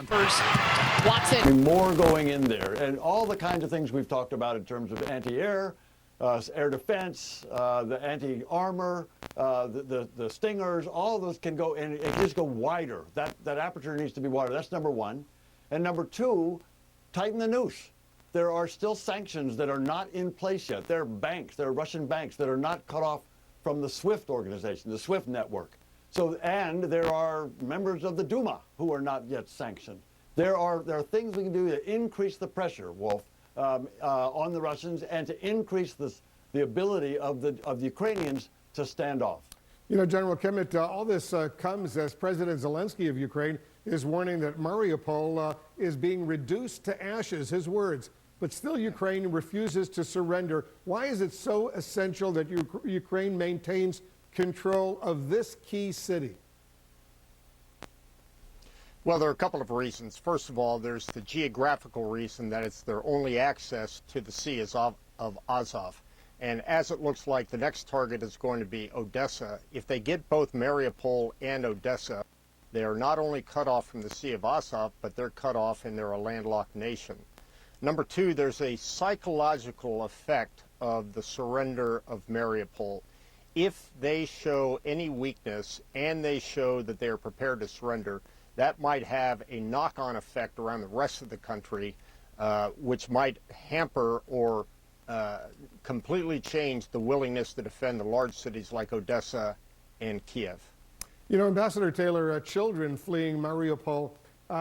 Watson. More going in there, and all the kinds of things we've talked about in terms of anti-air, air defense, the anti-armor, the stingers, all of those can go, and it just go wider. That aperture needs to be wider. That's number one. And number two, tighten the noose. There are still sanctions that are not in place yet. There are Russian banks that are not cut off from the SWIFT organization, the SWIFT network. And there are members of the Duma who are not yet sanctioned. There are things we can do to increase the pressure, Wolf, on the Russians, and to increase the ability of the Ukrainians to stand off. You know, General Kimmett, all this comes as President Zelenskyy of Ukraine is warning that Mariupol is being reduced to ashes, his words. But still Ukraine refuses to surrender. Why is it so essential that Ukraine maintains control of this key city? Well, there are a couple of reasons. First of all, there's the geographical reason that it's their only access to the Sea of Azov. And as it looks like the next target is going to be Odessa, if they get both Mariupol and Odessa, they are not only cut off from the Sea of Azov, but they're cut off and they're a landlocked nation. Number two, there's a psychological effect of the surrender of Mariupol. If they show any weakness and they show that they are prepared to surrender, that might have a knock-on effect around the rest of the country, which might hamper or completely change the willingness to defend the large cities like Odessa and Kiev. You know, Ambassador Taylor, children fleeing Mariupol,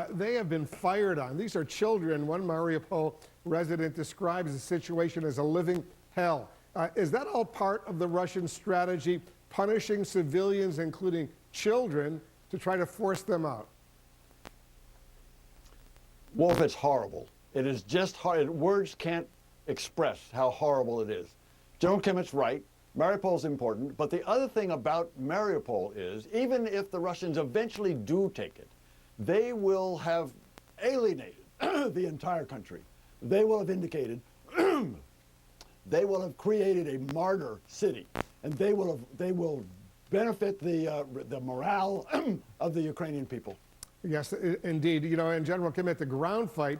they have been fired on. These are children. One Mariupol resident describes the situation as a living hell. Is that all part of the Russian strategy, punishing civilians, including children, to try to force them out? Wolf, it's horrible. It is just hard. Words can't express how horrible it is. General Kimmett's right. Mariupol is important. But the other thing about Mariupol is, even if the Russians eventually do take it, they will have alienated the entire country. They will have indicated, they will have created a martyr city, and they will benefit the morale of the Ukrainian people. Yes, indeed. You know, and General Kimmett, the ground fight,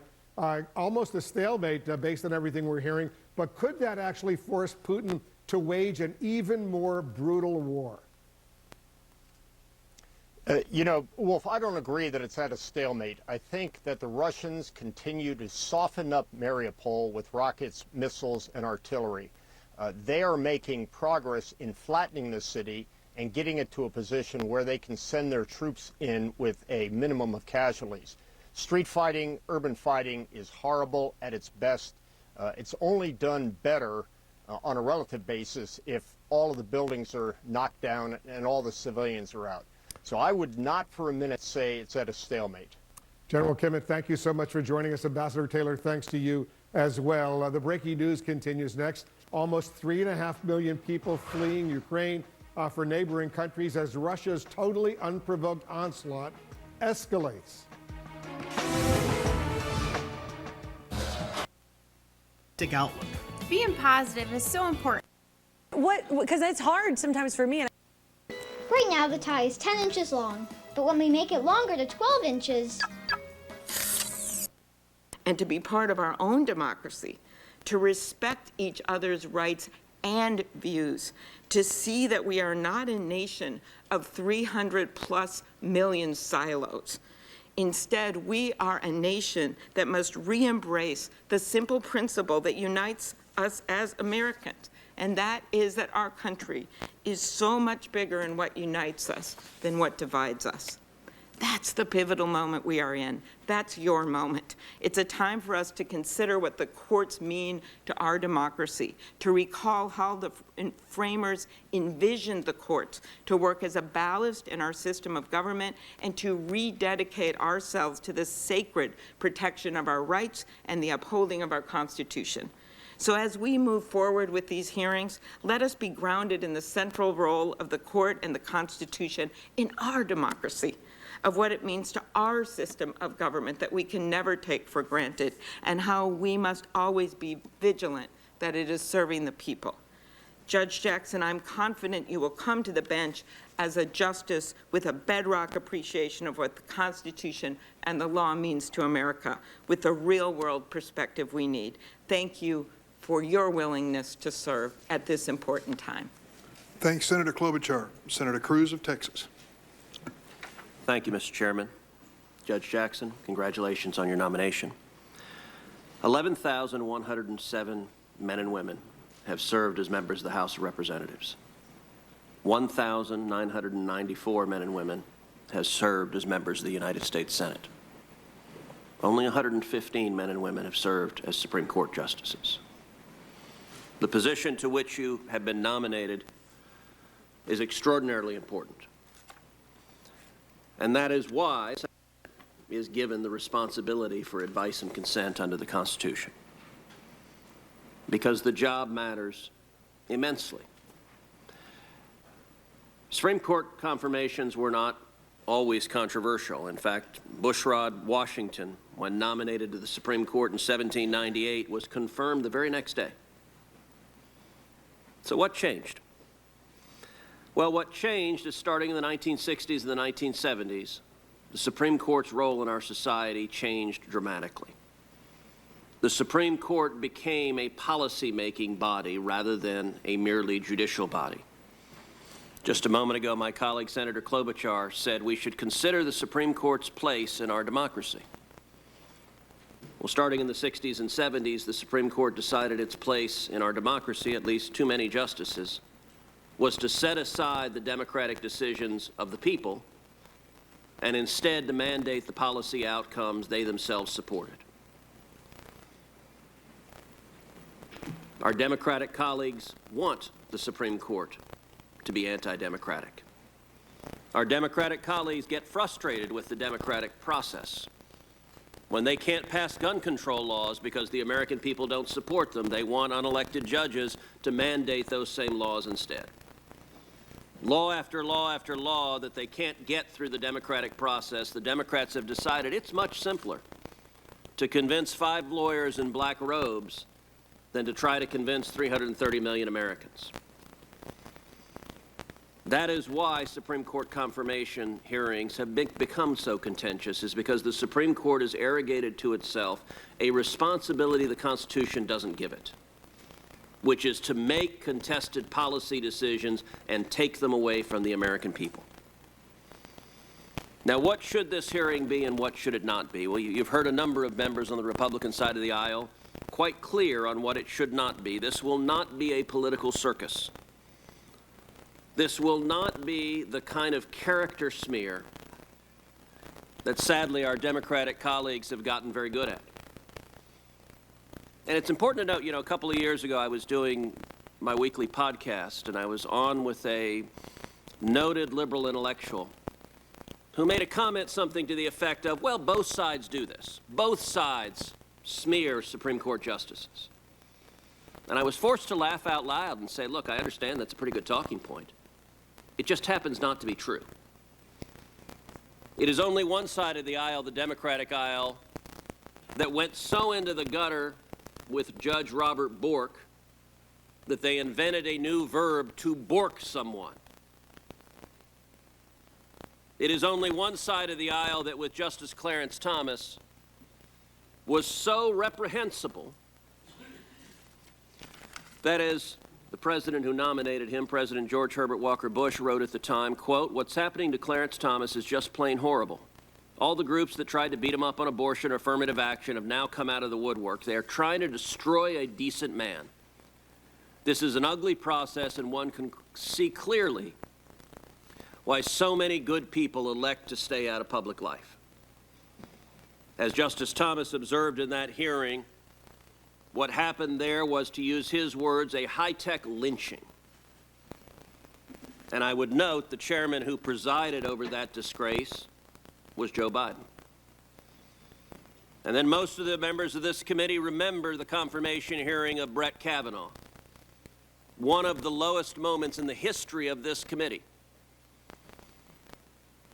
almost a stalemate based on everything we're hearing, but could that actually force Putin to wage an even more brutal war? You know, Wolf, I don't agree that it's at a stalemate. I think that the Russians continue to soften up Mariupol with rockets, missiles, and artillery. They are making progress in flattening the city and getting it to a position where they can send their troops in with a minimum of casualties. Street fighting, urban fighting is horrible at its best. It's only done better on a relative basis if all of the buildings are knocked down and all the civilians are out. So I would not for a minute say it's at a stalemate. General Kimmett, thank you so much for joining us. Ambassador Taylor, thanks to you as well. The breaking news continues next. Almost 3.5 million people fleeing Ukraine for neighboring countries as Russia's totally unprovoked onslaught escalates. Outlook. Being positive is so important. Because it's hard sometimes for me. Right now the tie is 10 inches long, but when we make it longer to 12 inches... And to be part of our own democracy, to respect each other's rights and views, to see that we are not a nation of 300+ million silos. Instead, we are a nation that must re-embrace the simple principle that unites us as Americans, and that is that our country is so much bigger in what unites us than what divides us. That's the pivotal moment we are in. That's your moment. It's a time for us to consider what the courts mean to our democracy, to recall how the framers envisioned the courts to work as a ballast in our system of government, and to rededicate ourselves to the sacred protection of our rights and the upholding of our Constitution. So as we move forward with these hearings, let us be grounded in the central role of the court and the Constitution in our democracy, of what it means to our system of government that we can never take for granted, and how we must always be vigilant that it is serving the people. Judge Jackson, I'm confident you will come to the bench as a justice with a bedrock appreciation of what the Constitution and the law means to America, with the real-world perspective we need. Thank you for your willingness to serve at this important time. Thanks, Senator Klobuchar. Senator Cruz of Texas. Thank you, Mr. Chairman. Judge Jackson, congratulations on your nomination. 11,107 men and women have served as members of the House of Representatives. 1,994 men and women has served as members of the United States Senate. Only 115 men and women have served as Supreme Court justices. The position to which you have been nominated is extraordinarily important. And that is why is given the responsibility for advice and consent under the Constitution. Because the job matters immensely. Supreme Court confirmations were not always controversial. In fact, Bushrod Washington, when nominated to the Supreme Court in 1798, was confirmed the very next day. So what changed? Well, what changed is starting in the 1960s and the 1970s, the Supreme Court's role in our society changed dramatically. The Supreme Court became a policy-making body rather than a merely judicial body. Just a moment ago, my colleague, Senator Klobuchar, said we should consider the Supreme Court's place in our democracy. Well, starting in the 60s and 70s, the Supreme Court decided its place in our democracy, at least too many justices, was to set aside the democratic decisions of the people and instead to mandate the policy outcomes they themselves supported. Our Democratic colleagues want the Supreme Court to be anti-democratic. Our Democratic colleagues get frustrated with the democratic process. When they can't pass gun control laws because the American people don't support them, they want unelected judges to mandate those same laws instead. Law after law after law that they can't get through the democratic process, the Democrats have decided it's much simpler to convince 5 lawyers in black robes than to try to convince 330 million Americans. That is why Supreme Court confirmation hearings have become so contentious, is because the Supreme Court has arrogated to itself a responsibility the Constitution doesn't give it, which is to make contested policy decisions and take them away from the American people. Now, what should this hearing be and what should it not be? Well, you've heard a number of members on the Republican side of the aisle quite clear on what it should not be. This will not be a political circus. This will not be the kind of character smear that sadly our Democratic colleagues have gotten very good at. And it's important to note, a couple of years ago I was doing my weekly podcast and I was on with a noted liberal intellectual who made a comment something to the effect of, well, both sides do this. Both sides smear Supreme Court justices. And I was forced to laugh out loud and say, look, I understand that's a pretty good talking point. It just happens not to be true. It is only one side of the aisle, the Democratic aisle, that went so into the gutter with Judge Robert Bork that they invented a new verb, to bork someone. It is only one side of the aisle that with Justice Clarence Thomas was so reprehensible that, as the president who nominated him, President George Herbert Walker Bush, wrote at the time, quote, "What's happening to Clarence Thomas is just plain horrible. All the groups that tried to beat him up on abortion or affirmative action have now come out of the woodwork. They are trying to destroy a decent man. This is an ugly process, and one can see clearly why so many good people elect to stay out of public life." As Justice Thomas observed in that hearing, what happened there was, to use his words, a high-tech lynching. And I would note the chairman who presided over that disgrace was Joe Biden. And then most of the members of this committee remember the confirmation hearing of Brett Kavanaugh, one of the lowest moments in the history of this committee,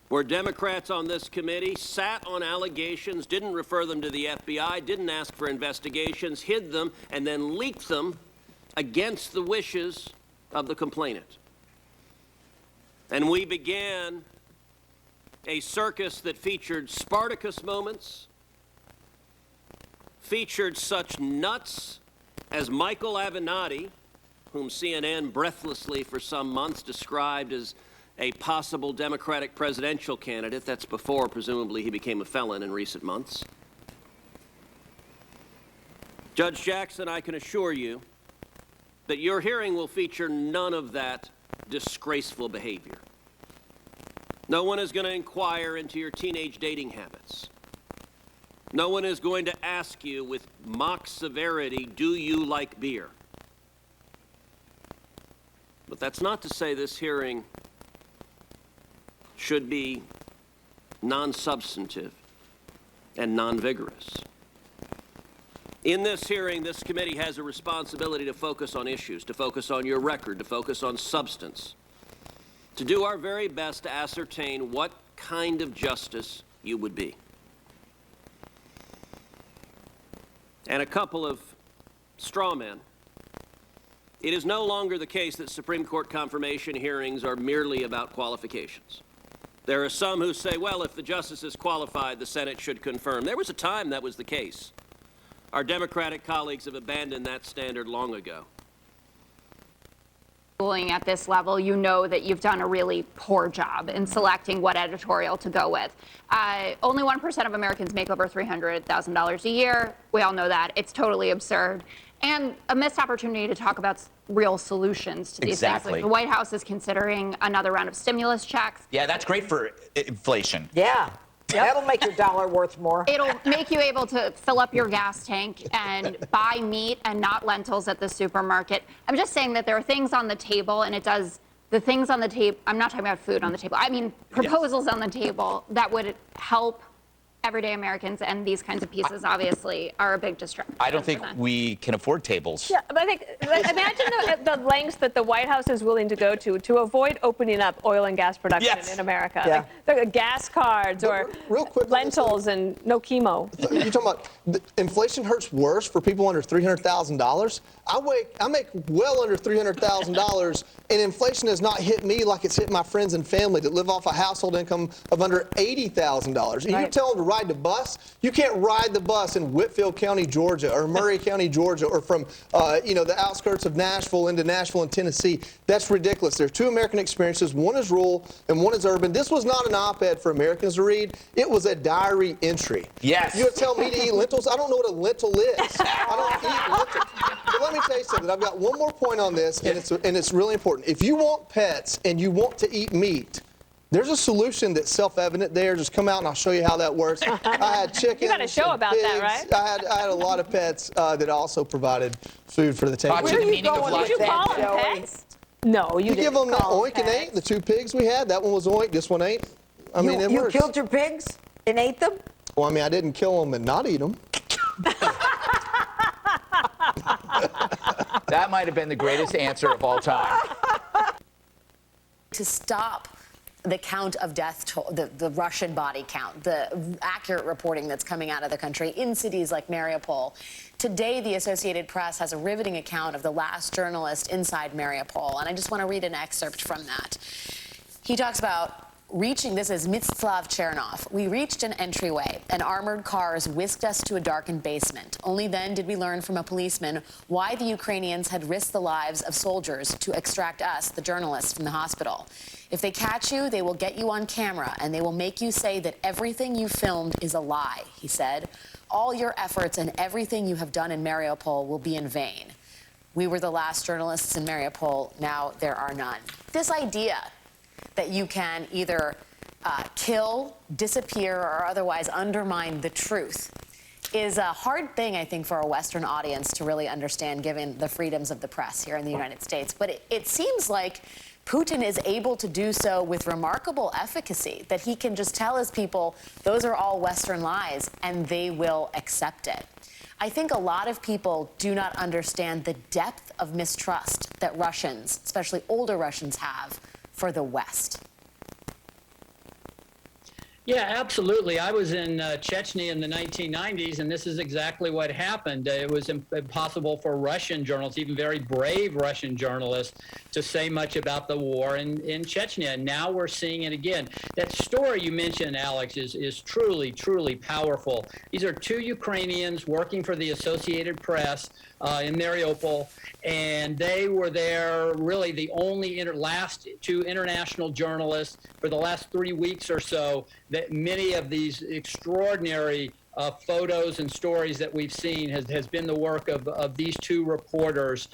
where Democrats on this committee sat on allegations, didn't refer them to the FBI, didn't ask for investigations, hid them, and then leaked them against the wishes of the complainant. And we began a circus that featured Spartacus moments, featured such nuts as Michael Avenatti, whom CNN breathlessly for some months described as a possible Democratic presidential candidate. That's before, presumably, he became a felon in recent months. Judge Jackson, I can assure you that your hearing will feature none of that disgraceful behavior. No one is going to inquire into your teenage dating habits. No one is going to ask you with mock severity, do you like beer? But that's not to say this hearing should be non-substantive and non-vigorous. In this hearing, this committee has a responsibility to focus on issues, to focus on your record, to focus on substance, to do our very best to ascertain what kind of justice you would be. And a couple of straw men. It is no longer the case that Supreme Court confirmation hearings are merely about qualifications. There are some who say, well, if the justice is qualified, the Senate should confirm. There was a time that was the case. Our Democratic colleagues have abandoned that standard long ago. At this level, you know that you've done a really poor job in selecting what editorial to go with. Only 1% of Americans make over $300,000 a year. We all know that. It's totally absurd. And a missed opportunity to talk about real solutions to these things. Like the White House is considering another round of stimulus checks. Yeah, that's great for inflation. Yeah. That'll make your dollar worth more. It'll make you able to fill up your gas tank and buy meat and not lentils at the supermarket. I'm just saying that there are things on the table, and it does the things on the table. I'm not talking about food on the table. I mean proposals on the table that would help everyday Americans, and these kinds of pieces obviously are a big distraction. I don't think we can afford tables. Yeah, but I think, imagine the lengths that the White House is willing to go to avoid opening up oil and gas production in America. Yeah. Like the gas cards or real quick, lentils and no chemo. You're talking about inflation hurts worse for people under $300,000. I make well under $300,000, and inflation has not hit me like it's hit my friends and family that live off a household income of under $80,000. And you tell them to ride the bus, you can't ride the bus in Whitfield County, Georgia, or Murray County, Georgia, or from the outskirts of Nashville into Nashville and Tennessee. That's ridiculous. There's two American experiences. One is rural and one is urban. This was not an op-ed for Americans to read. It was a diary entry. Yes. You would tell me to eat lentils? I don't know what a lentil is. I don't eat lentils. But let me tell you something. I've got one more point on this, and it's really important. If you want pets and you want to eat meat, there's a solution that's self-evident there. Just come out and I'll show you how that works. I had chickens. You got a show about pigs. that, right? I had a lot of pets that also provided food for the table. Where are you going with Did you that, call them Joey? pets? No, you didn't give them call oink and ain't. The two pigs we had, that one was oink, this one ain't. I mean, it You works. killed your pigs and ate them? Well, I mean, I didn't kill them and not eat them. That might have been the greatest answer of all time. To stop the count of death toll, the Russian body count, the accurate reporting that's coming out of the country in cities like Mariupol. Today, the Associated Press has a riveting account of the last journalist inside Mariupol, and I just want to read an excerpt from that. He talks about this is Mstislav Chernov. We reached an entryway, and armored cars whisked us to a darkened basement. Only then did we learn from a policeman why the Ukrainians had risked the lives of soldiers to extract us, the journalists, from the hospital. If they catch you, they will get you on camera, and they will make you say that everything you filmed is a lie, he said. All your efforts and everything you have done in Mariupol will be in vain. We were the last journalists in Mariupol. Now there are none. This idea that you can either kill, disappear, or otherwise undermine the truth is a hard thing, I think, for a Western audience to really understand, given the freedoms of the press here in the United States. But it seems like Putin is able to do so with remarkable efficacy, that he can just tell his people, those are all Western lies, and they will accept it. I think a lot of people do not understand the depth of mistrust that Russians, especially older Russians, have for the West. Yeah, absolutely. I was in Chechnya in the 1990s, and this is exactly what happened. It was impossible for Russian journalists, even very brave Russian journalists, to say much about the war in Chechnya. And now we're seeing it again. That story you mentioned, Alex, is truly, truly powerful. These are two Ukrainians working for the Associated Press in Mariupol, and they were there, really the only last two international journalists for the last 3 weeks or so. That many of these extraordinary photos and stories that we've seen has been the work of these two reporters.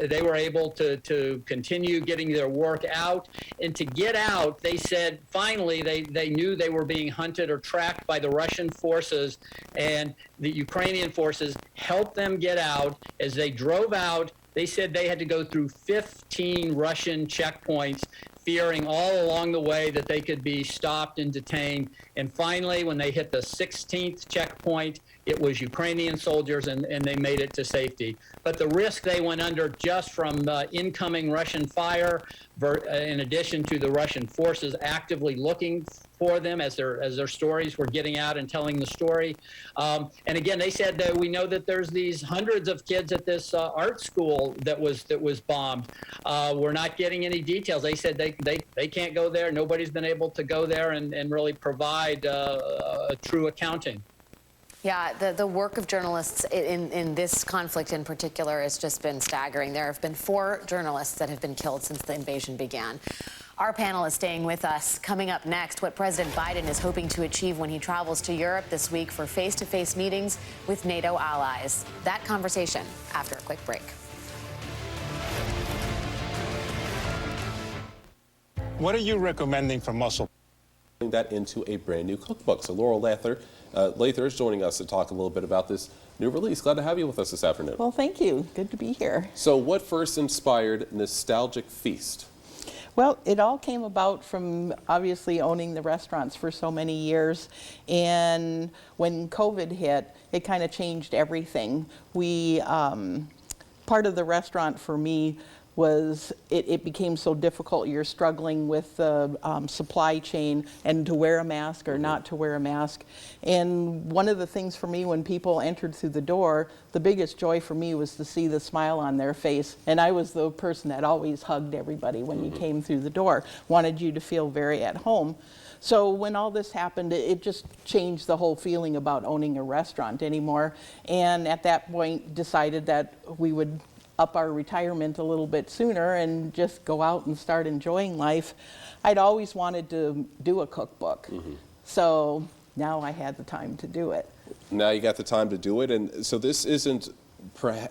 They were able to continue getting their work out, and to get out, they said finally they knew they were being hunted or tracked by the Russian forces, and the Ukrainian forces helped them get out. As they drove out, they said they had to go through 15 Russian checkpoints, fearing all along the way that they could be stopped and detained. And finally, when they hit the 16th checkpoint, it was Ukrainian soldiers, and they made it to safety. But the risk they went under just from incoming Russian fire, in addition to the Russian forces actively looking for them as their stories were getting out and telling the story. And again, they said that we know that there's these hundreds of kids at this art school that was bombed. We're not getting any details. They said they can't go there. Nobody's been able to go there and really provide a true accounting. Yeah, the work of journalists in this conflict in particular has just been staggering. There have been 4 journalists that have been killed since the invasion began. Our panel is staying with us. Coming up next, what President Biden is hoping to achieve when he travels to Europe this week for face-to-face meetings with NATO allies. That conversation after a quick break. What are you recommending for muscle? That into a brand new cookbook. So Laurel Lather is joining us to talk a little bit about this new release. Glad to have you with us this afternoon. Well, thank you. Good to be here. So what first inspired Nostalgic Feast? Well, it all came about from obviously owning the restaurants for so many years. And when COVID hit, it kind of changed everything. Part of the restaurant for me was it became so difficult. You're struggling with the supply chain and to wear a mask or not to wear a mask. And one of the things for me when people entered through the door, the biggest joy for me was to see the smile on their face. And I was the person that always hugged everybody when you came through the door, wanted you to feel very at home. So when all this happened, it just changed the whole feeling about owning a restaurant anymore. And at that point decided that we would up our retirement a little bit sooner and just go out and start enjoying life. I'd always wanted to do a cookbook. So now I had the time to do it. Now you got the time to do it. And so this isn't,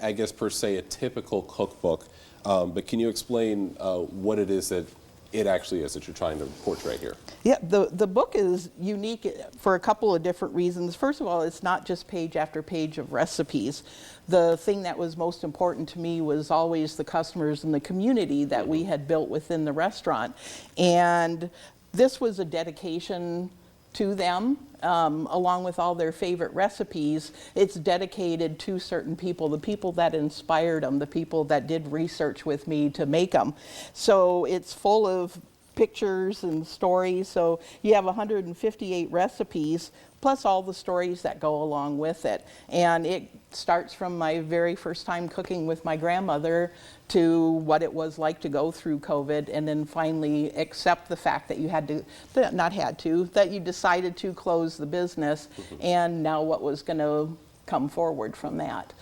I guess, per se a typical cookbook, but can you explain what it is that it actually is that you're trying to portray here? Yeah, the book is unique for a couple of different reasons. First of all, it's not just page after page of recipes. The thing that was most important to me was always the customers and the community that we had built within the restaurant. And this was a dedication to them, along with all their favorite recipes. It's dedicated to certain people, the people that inspired them, the people that did research with me to make them. So it's full of pictures and stories. So you have 158 recipes, plus all the stories that go along with it. And it starts from my very first time cooking with my grandmother to what it was like to go through COVID, and then finally accept the fact that you had to, that you decided to close the business, and now what was going to come forward from that.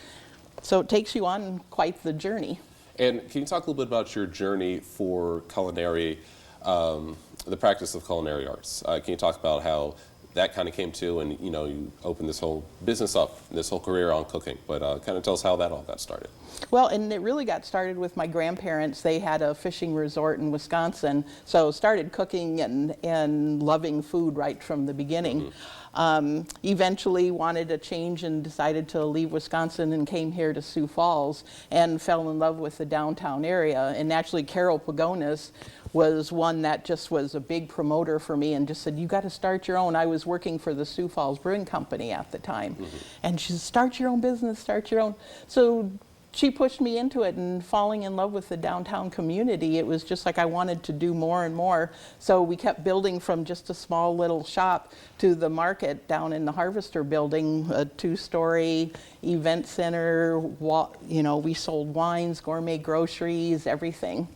So it takes you on quite the journey. And can you talk a little bit about your journey for culinary, the practice of culinary arts? Can you talk about how that kind of came to, and you opened this whole business up, this whole career on cooking, but kind of tell us how that all got started. Well, and it really got started with my grandparents. They had a fishing resort in Wisconsin, so started cooking and loving food right from the beginning. Eventually wanted a change and decided to leave Wisconsin and came here to Sioux Falls and fell in love with the downtown area. And actually Carol Pagonis was one that just was a big promoter for me and just said, you got to start your own. I was working for the Sioux Falls Brewing Company at the time. And she said, start your own business, start your own. So she pushed me into it, and falling in love with the downtown community, it was just like I wanted to do more and more. So we kept building from just a small little shop to the market down in the Harvester building, a 2-story event center. You know, we sold wines, gourmet groceries, everything.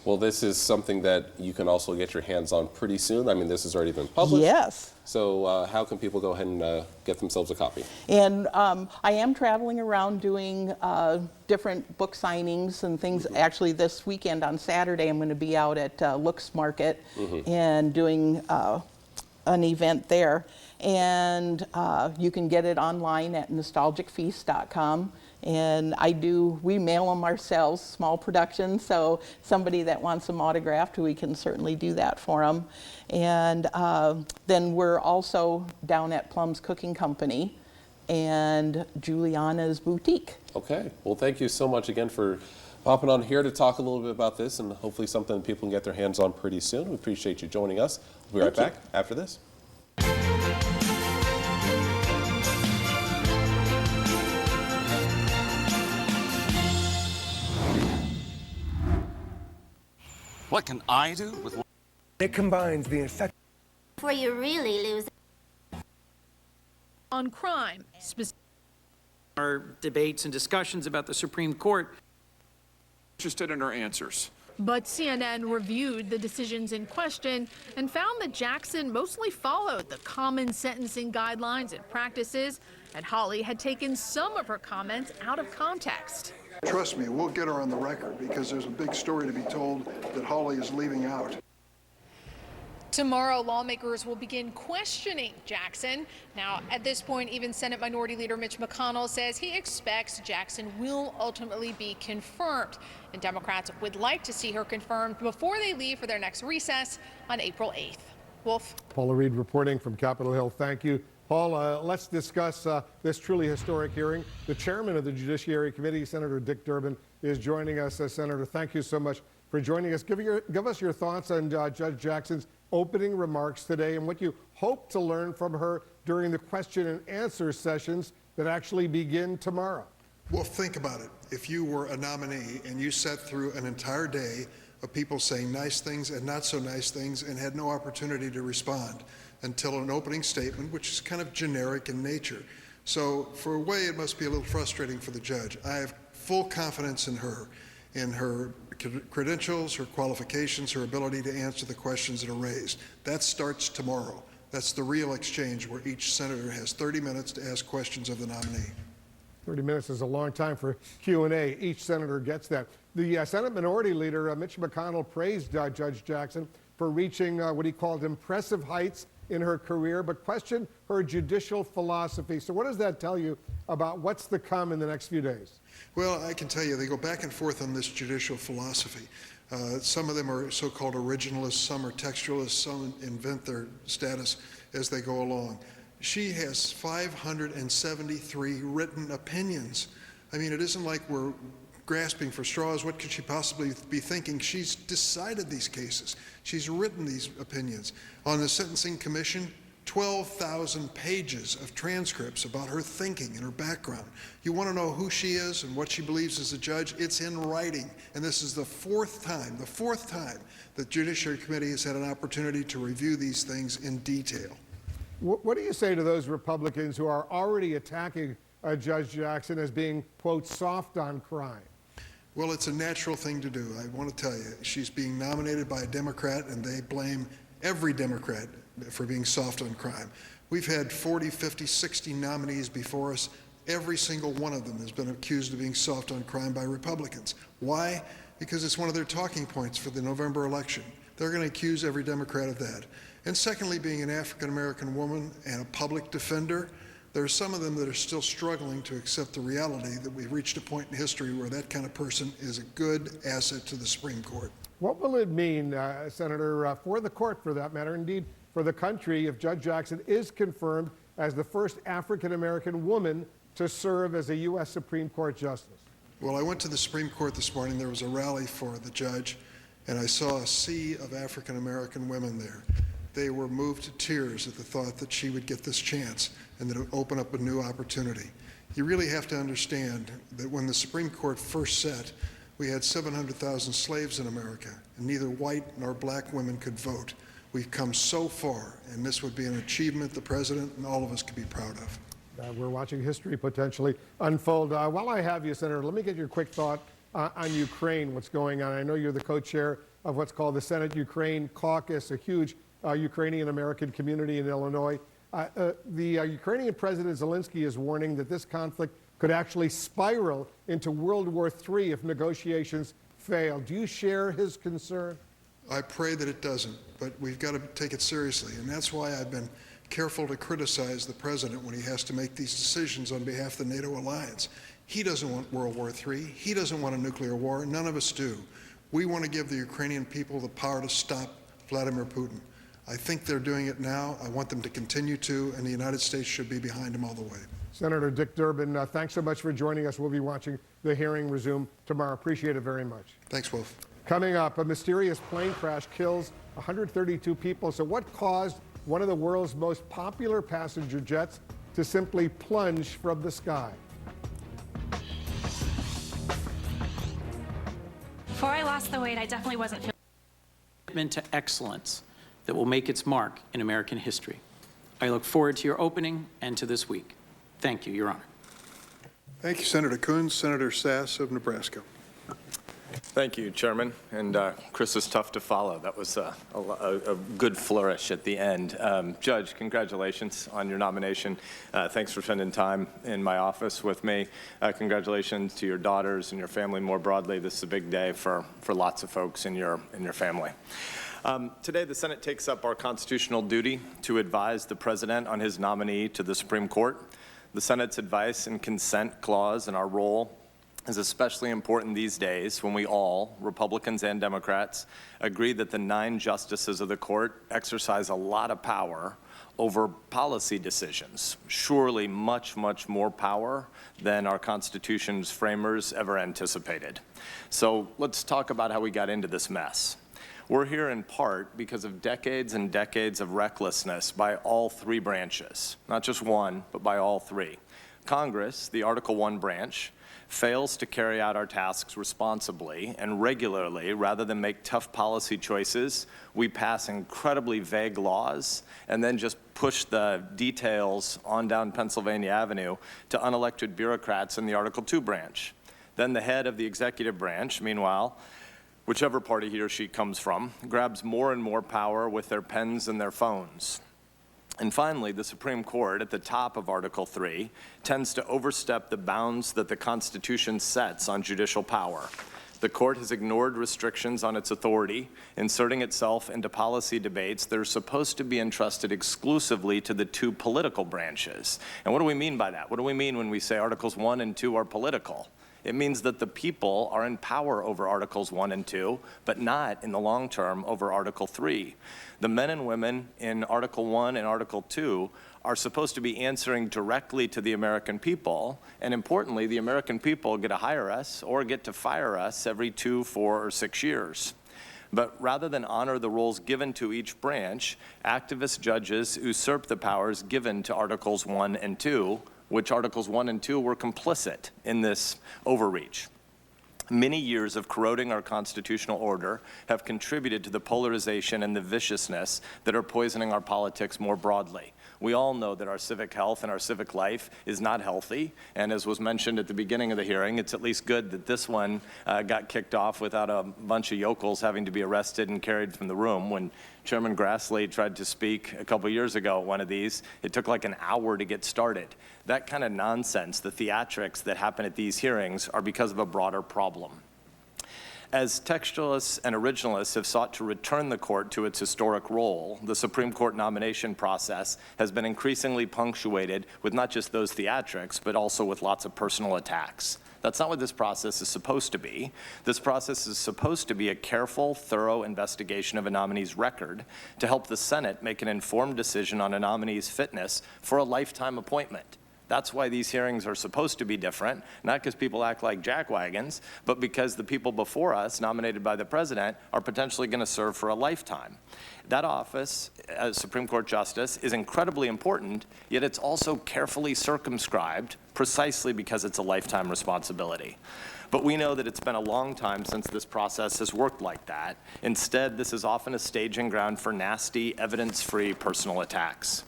Well, this is something that you can also get your hands on pretty soon. I mean, this has already been published. Yes. So how can people go ahead and get themselves a copy? And I am traveling around doing different book signings and things. Actually, this weekend on Saturday, I'm going to be out at Looks Market and doing an event there. And you can get it online at nostalgicfeast.com. And we mail them ourselves, small production, so somebody that wants them autographed, we can certainly do that for them. And then we're also down at Plum's Cooking Company and Juliana's Boutique. Okay, well, thank you so much again for popping on here to talk a little bit about this, and hopefully something people can get their hands on pretty soon. We appreciate you joining us. We'll be right back after this. What can I do with... It combines the effect... Before you really lose... On crime, our debates and discussions about the Supreme Court. Interested in our answers. But CNN reviewed the decisions in question and found that Jackson mostly followed the common sentencing guidelines and practices, and Holly had taken some of her comments out of context. Trust me, we'll get her on the record because there's a big story to be told that Holly is leaving out. Tomorrow, lawmakers will begin questioning Jackson. Now, at this point, even Senate Minority Leader Mitch McConnell says he expects Jackson will ultimately be confirmed. And Democrats would like to see her confirmed before they leave for their next recess on April 8th. Wolf. Paula Reed reporting from Capitol Hill. Thank you. Paul, let's discuss this truly historic hearing. The chairman of the Judiciary Committee, Senator Dick Durbin, is joining us. Senator, thank you so much for joining us. Give us your thoughts on Judge Jackson's opening remarks today and what you hope to learn from her during the question and answer sessions that actually begin tomorrow. Well, think about it. If you were a nominee and you sat through an entire day of people saying nice things and not so nice things and had no opportunity to respond until an opening statement, which is kind of generic in nature. So for a way, it must be a little frustrating for the judge. I have full confidence in her credentials, her qualifications, her ability to answer the questions that are raised. That starts tomorrow. That's the real exchange where each senator has 30 minutes to ask questions of the nominee. 30 minutes is a long time for Q&A. Each senator gets that. The Senate Minority Leader, Mitch McConnell, praised Judge Jackson for reaching what he called impressive heights in her career, but questioned her judicial philosophy. So what does that tell you about what's to come in the next few days? Well, I can tell you they go back and forth on this judicial philosophy. Some of them are so-called originalists, some are textualists, some invent their status as they go along. She has 573 written opinions. I mean, it isn't like we're grasping for straws. What could she possibly be thinking? She's decided these cases. She's written these opinions. On the Sentencing Commission, 12,000 pages of transcripts about her thinking and her background. You want to know who she is and what she believes as a judge? It's in writing. And this is the fourth time the Judiciary Committee has had an opportunity to review these things in detail. What do you say to those Republicans who are already attacking Judge Jackson as being, quote, soft on crime? Well, it's a natural thing to do. I want to tell you, she's being nominated by a Democrat, and they blame every Democrat for being soft on crime. We've had 40, 50, 60 nominees before us. Every single one of them has been accused of being soft on crime by Republicans. Why? Because it's one of their talking points for the November election. They're going to accuse every Democrat of that. And secondly, being an African-American woman and a public defender, there are some of them that are still struggling to accept the reality that we've reached a point in history where that kind of person is a good asset to the Supreme Court. What will it mean, Senator, for the court, for that matter, indeed for the country, if Judge Jackson is confirmed as the first African-American woman to serve as a U.S. Supreme Court justice? Well, I went to the Supreme Court this morning. There was a rally for the judge, and I saw a sea of African-American women there. They were moved to tears at the thought that she would get this chance and that it would open up a new opportunity. You really have to understand that when the Supreme Court first set, we had 700,000 slaves in America, and neither white nor black women could vote. We've come so far, and this would be an achievement the President and all of us could be proud of. We're watching history potentially unfold. While I have you, Senator, let me get your quick thought on Ukraine, what's going on. I know you're the co-chair of what's called the Senate Ukraine Caucus, a huge Ukrainian-American community in Illinois. The Ukrainian President Zelenskyy is warning that this conflict could actually spiral into World War III if negotiations fail. Do you share his concern? I pray that it doesn't, but we've got to take it seriously, and that's why I've been careful to criticize the President when he has to make these decisions on behalf of the NATO alliance. He doesn't want World War III. He doesn't want a nuclear war. None of us do. We want to give the Ukrainian people the power to stop Vladimir Putin. I think they're doing it now. I want them to continue to, and the United States should be behind them all the way. Senator Dick Durbin, thanks so much for joining us. We'll be watching the hearing resume tomorrow. Appreciate it very much. Thanks, Wolf. Coming up, a mysterious plane crash kills 132 people. So what caused one of the world's most popular passenger jets to simply plunge from the sky? Before I lost the weight, I definitely wasn't feeling commitment to excellence that will make its mark in American history. I look forward to your opening and to this week. Thank you, Your Honor. Thank you, Senator Coons. Senator Sass of Nebraska. Thank you, Chairman. And Chris is tough to follow. That was a good flourish at the end. Judge, congratulations on your nomination. Thanks for spending time in my office with me. Congratulations to your daughters and your family more broadly. This is a big day for lots of folks in your family. Today, the Senate takes up our constitutional duty to advise the President on his nominee to the Supreme Court. The Senate's advice and consent clause and our role is especially important these days when we all, Republicans and Democrats, agree that the 9 justices of the court exercise a lot of power over policy decisions, surely much, much more power than our Constitution's framers ever anticipated. So let's talk about how we got into this mess. We're here in part because of decades and decades of recklessness by all 3 branches, not just one, but by all 3. Congress, the Article I branch, fails to carry out our tasks responsibly and regularly. Rather than make tough policy choices, we pass incredibly vague laws and then just push the details on down Pennsylvania Avenue to unelected bureaucrats in the Article II branch. Then the head of the executive branch, meanwhile, whichever party he or she comes from, grabs more and more power with their pens and their phones. And finally, the Supreme Court, at the top of Article III, tends to overstep the bounds that the Constitution sets on judicial power. The court has ignored restrictions on its authority, inserting itself into policy debates that are supposed to be entrusted exclusively to the 2 political branches. And what do we mean by that? What do we mean when we say Articles 1 and 2 are political? It means that the people are in power over Articles 1 and 2, but not in the long term over Article 3. The men and women in Article 1 and Article 2 are supposed to be answering directly to the American people, and importantly, the American people get to hire us or get to fire us every 2, 4, or 6 years. But rather than honor the roles given to each branch, activist judges usurp the powers given to Articles 1 and 2, which Articles 1 and 2 were complicit in this overreach. Many years of corroding our constitutional order have contributed to the polarization and the viciousness that are poisoning our politics more broadly. We all know that our civic health and our civic life is not healthy, and as was mentioned at the beginning of the hearing, it's at least good that this one got kicked off without a bunch of yokels having to be arrested and carried from the room. When Chairman Grassley tried to speak a couple years ago at one of these, it took like an hour to get started. That kind of nonsense, the theatrics that happen at these hearings, are because of a broader problem. As textualists and originalists have sought to return the court to its historic role, the Supreme Court nomination process has been increasingly punctuated with not just those theatrics, but also with lots of personal attacks. That's not what this process is supposed to be. This process is supposed to be a careful, thorough investigation of a nominee's record to help the Senate make an informed decision on a nominee's fitness for a lifetime appointment. That's why these hearings are supposed to be different, not because people act like jackwagons, but because the people before us, nominated by the president, are potentially going to serve for a lifetime. That office, as Supreme Court Justice, is incredibly important, yet it's also carefully circumscribed precisely because it's a lifetime responsibility. But we know that it's been a long time since this process has worked like that. Instead, this is often a staging ground for nasty, evidence-free personal attacks.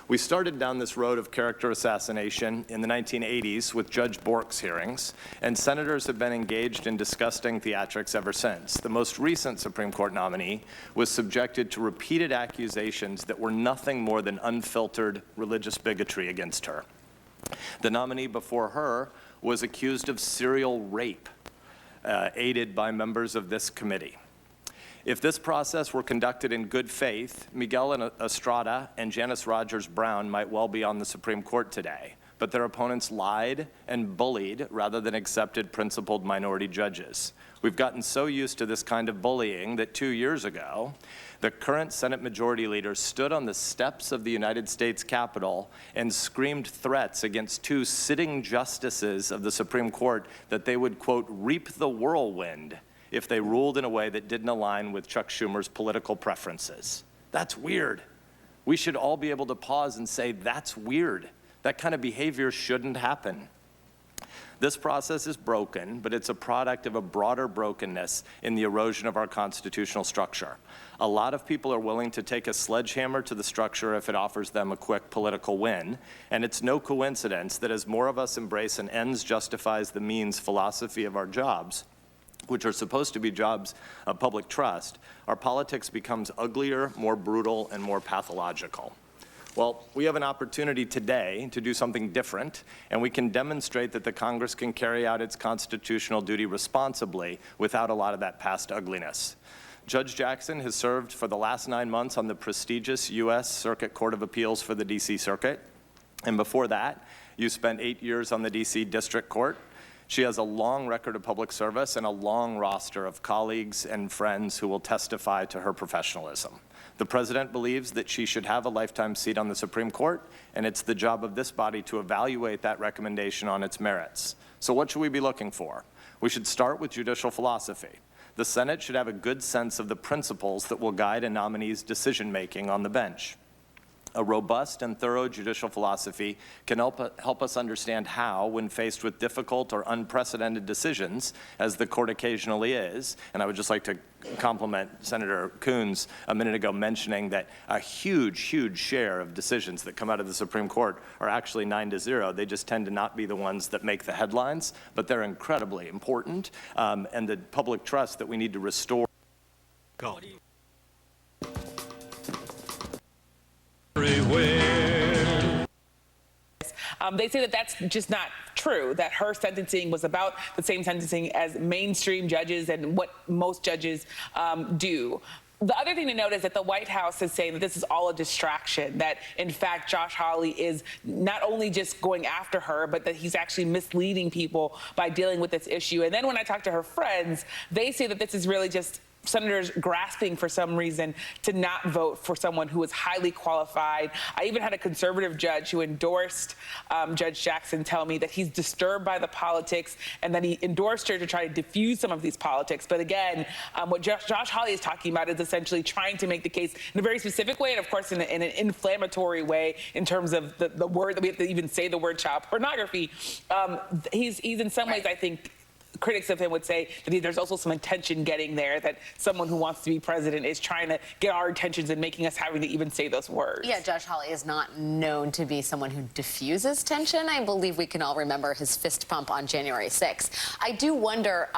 We started down this road of character assassination in the 1980s with Judge Bork's hearings, and senators have been engaged in disgusting theatrics ever since. The most recent Supreme Court nominee was subjected to repeated accusations that were nothing more than unfiltered religious bigotry against her. The nominee before her was accused of serial rape, aided by members of this committee. If this process were conducted in good faith, Miguel Estrada and Janice Rogers Brown might well be on the Supreme Court today, but their opponents lied and bullied rather than accepted principled minority judges. We've gotten so used to this kind of bullying that 2 years ago, the current Senate Majority Leader stood on the steps of the United States Capitol and screamed threats against 2 sitting justices of the Supreme Court that they would, quote, reap the whirlwind if they ruled in a way that didn't align with Chuck Schumer's political preferences. That's weird. We should all be able to pause and say, that's weird. That kind of behavior shouldn't happen. This process is broken, but it's a product of a broader brokenness in the erosion of our constitutional structure. A lot of people are willing to take a sledgehammer to the structure if it offers them a quick political win, and it's no coincidence that as more of us embrace an ends justifies the means philosophy of our jobs, which are supposed to be jobs of public trust, our politics becomes uglier, more brutal, and more pathological. Well, we have an opportunity today to do something different, and we can demonstrate that the Congress can carry out its constitutional duty responsibly without a lot of that past ugliness. Judge Jackson has served for the last 9 months on the prestigious U.S. Circuit Court of Appeals for the D.C. Circuit, and before that, you spent 8 years on the D.C. District Court. She has a long record of public service and a long roster of colleagues and friends who will testify to her professionalism. The President believes that she should have a lifetime seat on the Supreme Court, and it's the job of this body to evaluate that recommendation on its merits. So what should we be looking for? We should start with judicial philosophy. The Senate should have a good sense of the principles that will guide a nominee's decision-making on the bench. A robust and thorough judicial philosophy can help us understand how, when faced with difficult or unprecedented decisions, as the court occasionally is, and I would just like to compliment Senator Coons a minute ago mentioning that a huge, huge share of decisions that come out of the Supreme Court are actually 9-0. They just tend to not be the ones that make the headlines, but they're incredibly important, and the public trust that we need to restore. Go. They say that that's just not true, that her sentencing was about the same sentencing as mainstream judges and what most judges do. The other thing to note is that the White House is saying that this is all a distraction, that in fact Josh Hawley is not only just going after her, but that he's actually misleading people by dealing with this issue. And then when I talk to her friends, they say that this is really just senators grasping for some reason to not vote for someone who is highly qualified. I even had a conservative judge who endorsed Judge Jackson tell me that he's disturbed by the politics and that he endorsed her to try to diffuse some of these politics. But again, what Josh Hawley is talking about is essentially trying to make the case in a very specific way and, of course, in an inflammatory way in terms of the word that we have to even say the word child pornography. He's in some ways, I think, critics of him would say that there's also some attention getting there, that someone who wants to be president is trying to get our attentions and making us having to even say those words. Yeah, Josh Hawley is not known to be someone who diffuses tension. I believe we can all remember his fist pump on January 6th. I do wonder,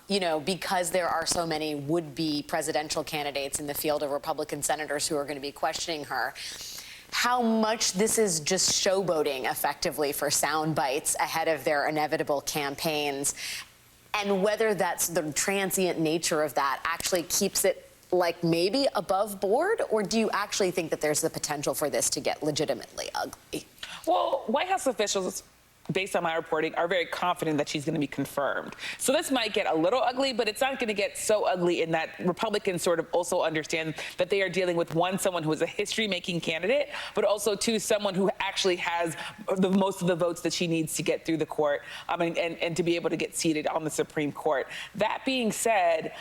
you know, because there are so many would-be presidential candidates in the field of Republican senators who are going to be questioning her, how much this is just showboating effectively for sound bites ahead of their inevitable campaigns, and whether that's the transient nature of that actually keeps it like maybe above board, or do you actually think that there's the potential for this to get legitimately ugly? Well, White House officials, based on my reporting, are very confident that she's going to be confirmed. So this might get a little ugly, but it's not going to get so ugly in that Republicans sort of also understand that they are dealing with, one, someone who is a history-making candidate, but also, two, someone who actually actually has most of the votes that she needs to get through the court and to be able to get seated on the Supreme Court. That being said,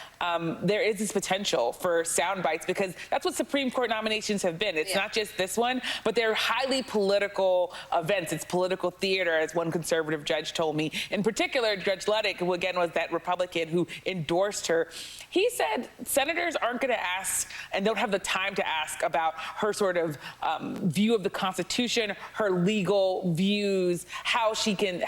there is this potential for sound bites because that's what Supreme Court nominations have been. It's not just this one, but they're highly political events. It's political theater, as one conservative judge told me. In particular, Judge Luddick, who again was that Republican who endorsed her, he said senators aren't going to ask and don't have the time to ask about her sort of view of the Constitution, her legal views, how she can,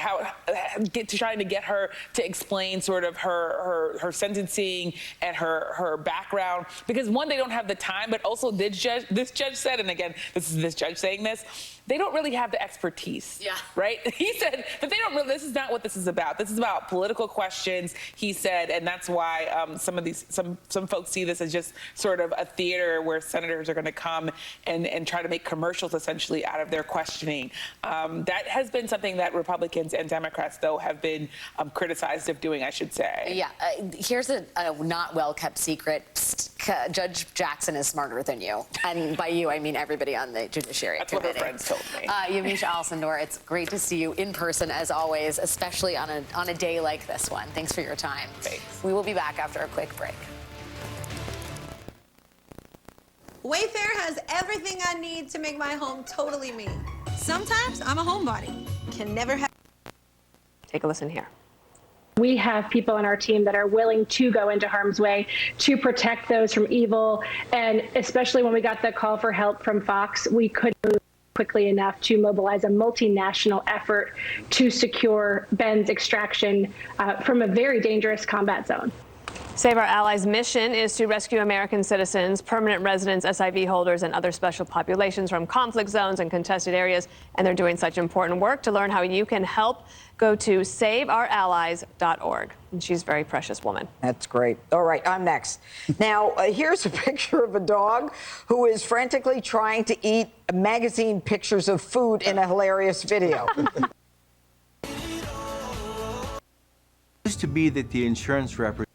trying to get her to explain sort of her sentencing and her background. Because one, they don't have the time, but also this judge said, and again, this is this judge saying this, they don't really have the expertise, right? He said that they don't really, this is not what this is about. This is about political questions, he said, and that's why some folks see this as just sort of a theater where senators are going to come and try to make commercials essentially out of their questioning. That has been something that Republicans and Democrats, though, have been criticized of doing, I should say. Yeah, here's a not well-kept secret. Judge Jackson is smarter than you. And by you, I mean everybody on the Judiciary That's Committee. what her friends told me. Yamisha Alcindor, it's great to see you in person as always, especially on a day like this one. Thanks for your time. Thanks. We will be back after a quick break. Wayfair has everything I need to make my home totally me. Sometimes I'm a homebody. Can never have. Take a listen here. We have people on our team that are willing to go into harm's way to protect those from evil. And especially when we got the call for help from Fox, we couldn't move quickly enough to mobilize a multinational effort to secure Ben's extraction from a very dangerous combat zone. Save Our Allies' mission is to rescue American citizens, permanent residents, SIV holders, and other special populations from conflict zones and contested areas. And they're doing such important work. To learn how you can help, go to SaveOurAllies.org. And she's a very precious woman. That's great. All right, I'm next. Now, here's a picture of a dog who is frantically trying to eat magazine pictures of food in a hilarious video. It used to be that the insurance representative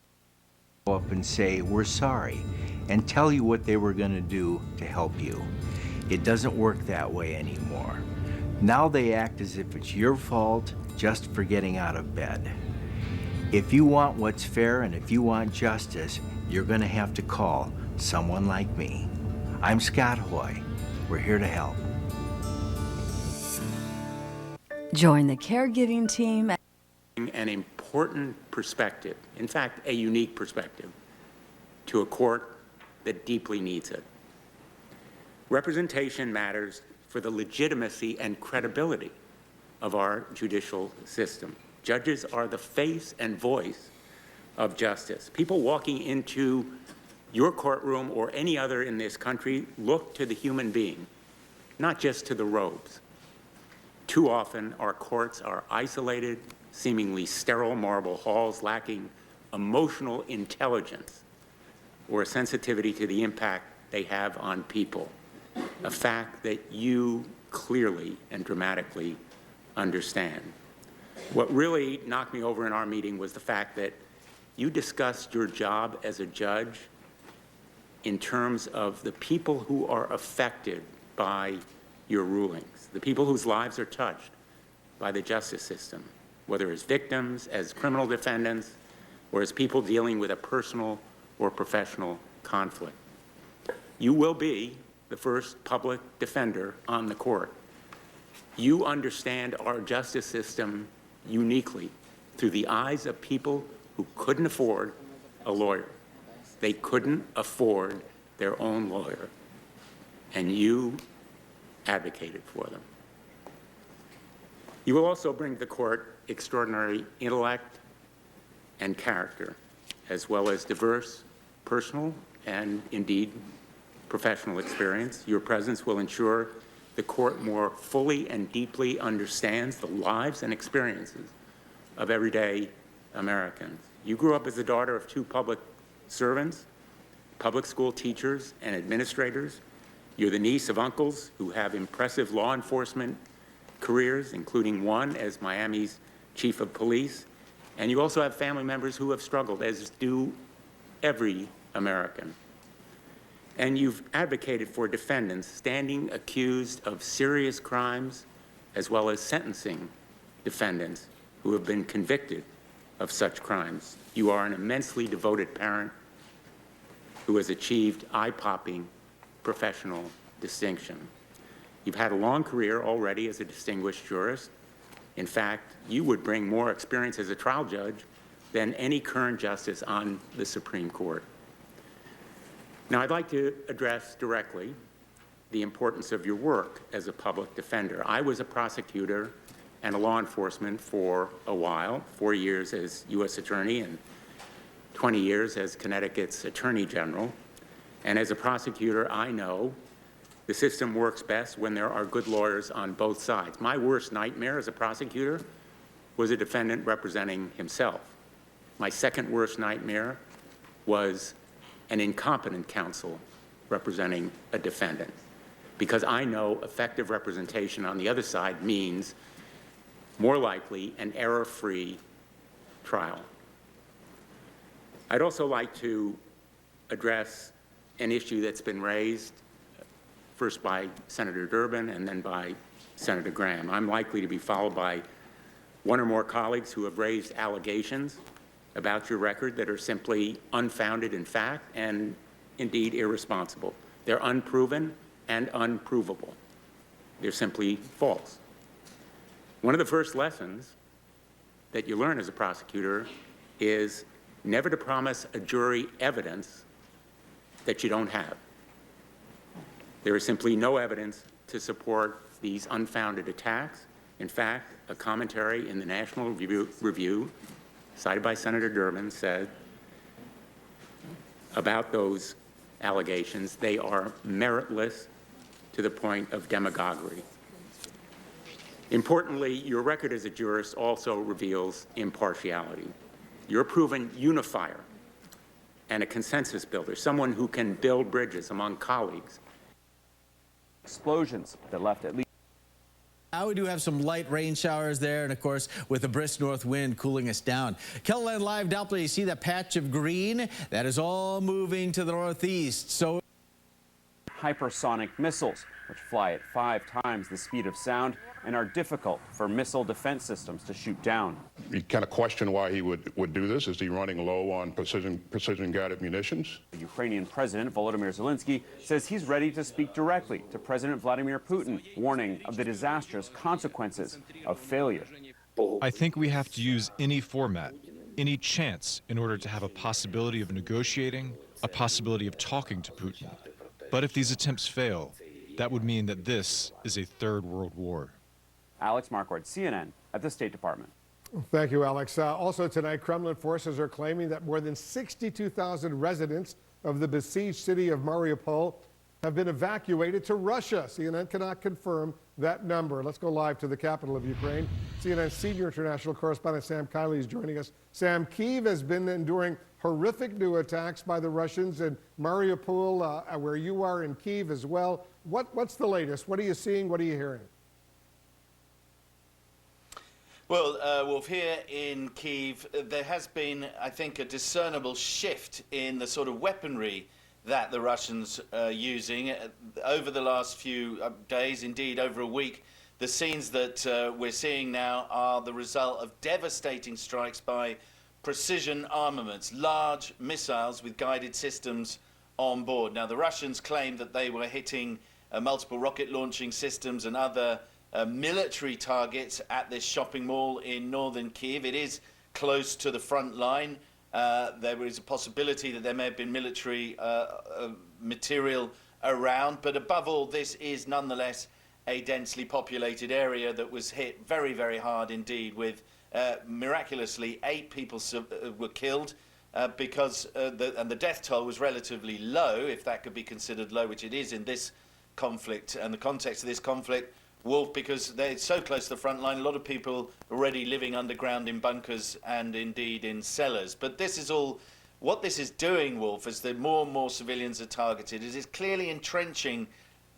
go up and say, we're sorry, and tell you what they were going to do to help you. It doesn't work that way anymore. Now they act as if it's your fault just for getting out of bed. If you want what's fair and if you want justice, you're going to have to call someone like me. I'm Scott Hoy. We're here to help. Join the caregiving team. An important perspective, in fact, a unique perspective, to a court that deeply needs it. Representation matters for the legitimacy and credibility of our judicial system. Judges are the face and voice of justice. People walking into your courtroom or any other in this country look to the human being, not just to the robes. Too often, our courts are isolated, seemingly sterile marble halls lacking emotional intelligence or sensitivity to the impact they have on people, a fact that you clearly and dramatically understand. What really knocked me over in our meeting was the fact that you discussed your job as a judge in terms of the people who are affected by your rulings, the people whose lives are touched by the justice system, whether as victims, as criminal defendants, or as people dealing with a personal or professional conflict. You will be the first public defender on the court. You understand our justice system uniquely through the eyes of people who couldn't afford a lawyer. They couldn't afford their own lawyer, and you advocated for them. You will also bring to the court extraordinary intellect and character, as well as diverse personal and indeed professional experience. Your presence will ensure the court more fully and deeply understands the lives and experiences of everyday Americans. You grew up as the daughter of two public servants, public school teachers and administrators. You're the niece of uncles who have impressive law enforcement careers, including one as Miami's chief of police. And you also have family members who have struggled, as do every American. And you've advocated for defendants standing accused of serious crimes, as well as sentencing defendants who have been convicted of such crimes. You are an immensely devoted parent who has achieved eye-popping professional distinction. You've had a long career already as a distinguished jurist. In fact, you would bring more experience as a trial judge than any current justice on the Supreme Court. Now, I'd like to address directly the importance of your work as a public defender. I was a prosecutor and a law enforcement for a while, 4 years as U.S. Attorney and 20 years as Connecticut's Attorney General. And as a prosecutor, I know the system works best when there are good lawyers on both sides. My worst nightmare as a prosecutor was a defendant representing himself. My second worst nightmare was an incompetent counsel representing a defendant, because I know effective representation on the other side means more likely an error-free trial. I'd also like to address an issue that's been raised first by Senator Durbin and then by Senator Graham. I'm likely to be followed by one or more colleagues who have raised allegations about your record that are simply unfounded in fact and indeed irresponsible. They're unproven and unprovable. They're simply false. One of the first lessons that you learn as a prosecutor is never to promise a jury evidence that you don't have. There is simply no evidence to support these unfounded attacks. In fact, a commentary in the National Review cited by Senator Durbin said about those allegations, they are meritless to the point of demagoguery. Importantly, your record as a jurist also reveals impartiality. You're a proven unifier and a consensus builder, someone who can build bridges among colleagues. Explosions that left at least. Now we do have some light rain showers there, and of course, with a brisk north wind cooling us down. KELO Live Doppler, you see that patch of green? That is all moving to the northeast. So, hypersonic missiles, which fly at 5 times the speed of sound and are difficult for missile defense systems to shoot down. You kind of question why he would do this. Is he running low on precision-guided munitions? The Ukrainian President Volodymyr Zelenskyy says he's ready to speak directly to President Vladimir Putin, warning of the disastrous consequences of failure. I think we have to use any format, any chance, in order to have a possibility of negotiating, a possibility of talking to Putin. But if these attempts fail, that would mean that this is a third world war. Alex Marquardt, CNN, at the State Department. Thank you, Alex. Also tonight, Kremlin forces are claiming that more than 62,000 residents of the besieged city of Mariupol have been evacuated to Russia. CNN cannot confirm that number. Let's go live to the capital of Ukraine. CNN senior international correspondent Sam Kiley is joining us. Sam, Kyiv has been enduring horrific new attacks by the Russians, and Mariupol, where you are in Kyiv as well. What's the latest? What are you seeing? What are you hearing? Well, Wolf, here in Kyiv, there has been, I think, a discernible shift in the sort of weaponry that the Russians are using. Over the last few days, indeed over a week, the scenes that we're seeing now are the result of devastating strikes by precision armaments, large missiles with guided systems on board. Now, the Russians claim that they were hitting multiple rocket launching systems and other military targets at this shopping mall in northern Kyiv. It is close to the front line. There is a possibility that there may have been military material around, but above all, this is nonetheless a densely populated area that was hit very, very hard indeed, with miraculously 8 people were killed because the death toll was relatively low, if that could be considered low, which it is in this conflict and the context of this conflict, Wolf, because they're so close to the front line, a lot of people already living underground in bunkers and indeed in cellars. But this is all, what this is doing, Wolf, as the more and more civilians are targeted, is it's clearly entrenching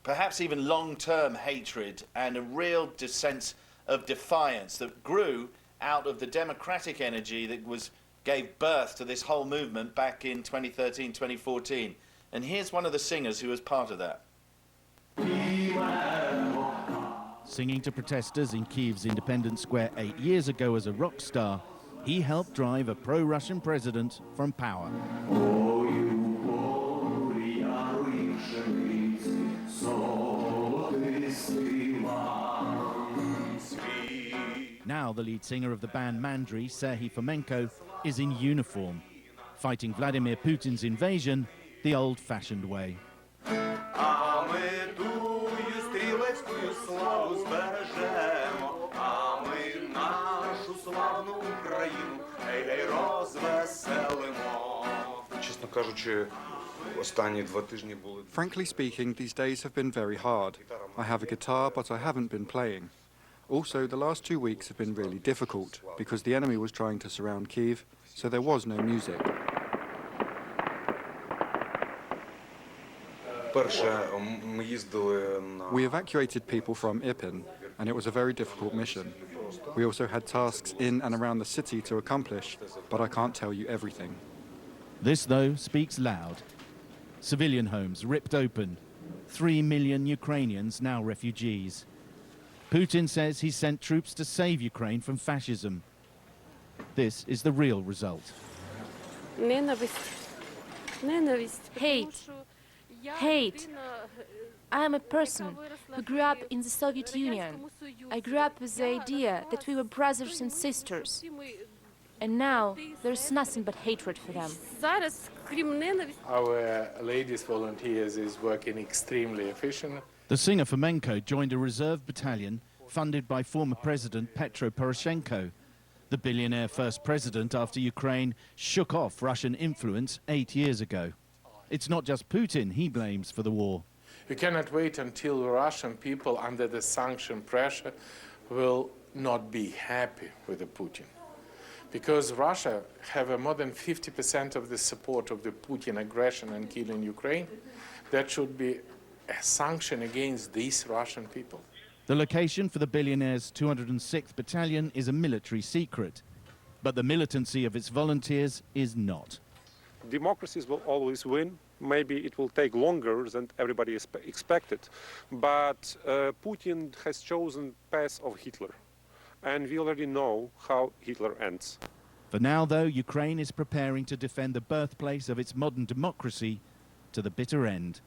perhaps even long-term hatred and a real sense of defiance that grew out of the democratic energy that gave birth to this whole movement back in 2013, 2014. And here's one of the singers who was part of that. Singing to protesters in Kyiv's Independence Square 8 years ago as a rock star, he helped drive a pro-Russian president from power. Now the lead singer of the band Mandry, Serhiy Fomenko, is in uniform, fighting Vladimir Putin's invasion the old-fashioned way. Frankly speaking, these days have been very hard. I have a guitar, but I haven't been playing. Also, the last 2 weeks have been really difficult because the enemy was trying to surround Kyiv, so there was no music. We evacuated people from Irpin, and it was a very difficult mission. We also had tasks in and around the city to accomplish, but I can't tell you everything. This, though, speaks loud. Civilian homes ripped open. 3 million Ukrainians now refugees. Putin says he sent troops to save Ukraine from fascism. This is the real result. Hate. Hate. I am a person who grew up in the Soviet Union. I grew up with the idea that we were brothers and sisters. And now there's nothing but hatred for them. Our ladies volunteers is working extremely efficient. The singer Fomenko joined a reserve battalion funded by former President Petro Poroshenko, the billionaire first president after Ukraine shook off Russian influence 8 years ago. It's not just Putin he blames for the war. We cannot wait until Russian people under the sanction pressure will not be happy with the Putin. Because Russia have more than 50% of the support of the Putin aggression and killing Ukraine, that should be a sanction against these Russian people. The location for the billionaire's 206th Battalion is a military secret, but the militancy of its volunteers is not. Democracies will always win. Maybe it will take longer than everybody expected, but Putin has chosen the path of Hitler, and we already know how Hitler ends. For now, though, Ukraine is preparing to defend the birthplace of its modern democracy to the bitter end.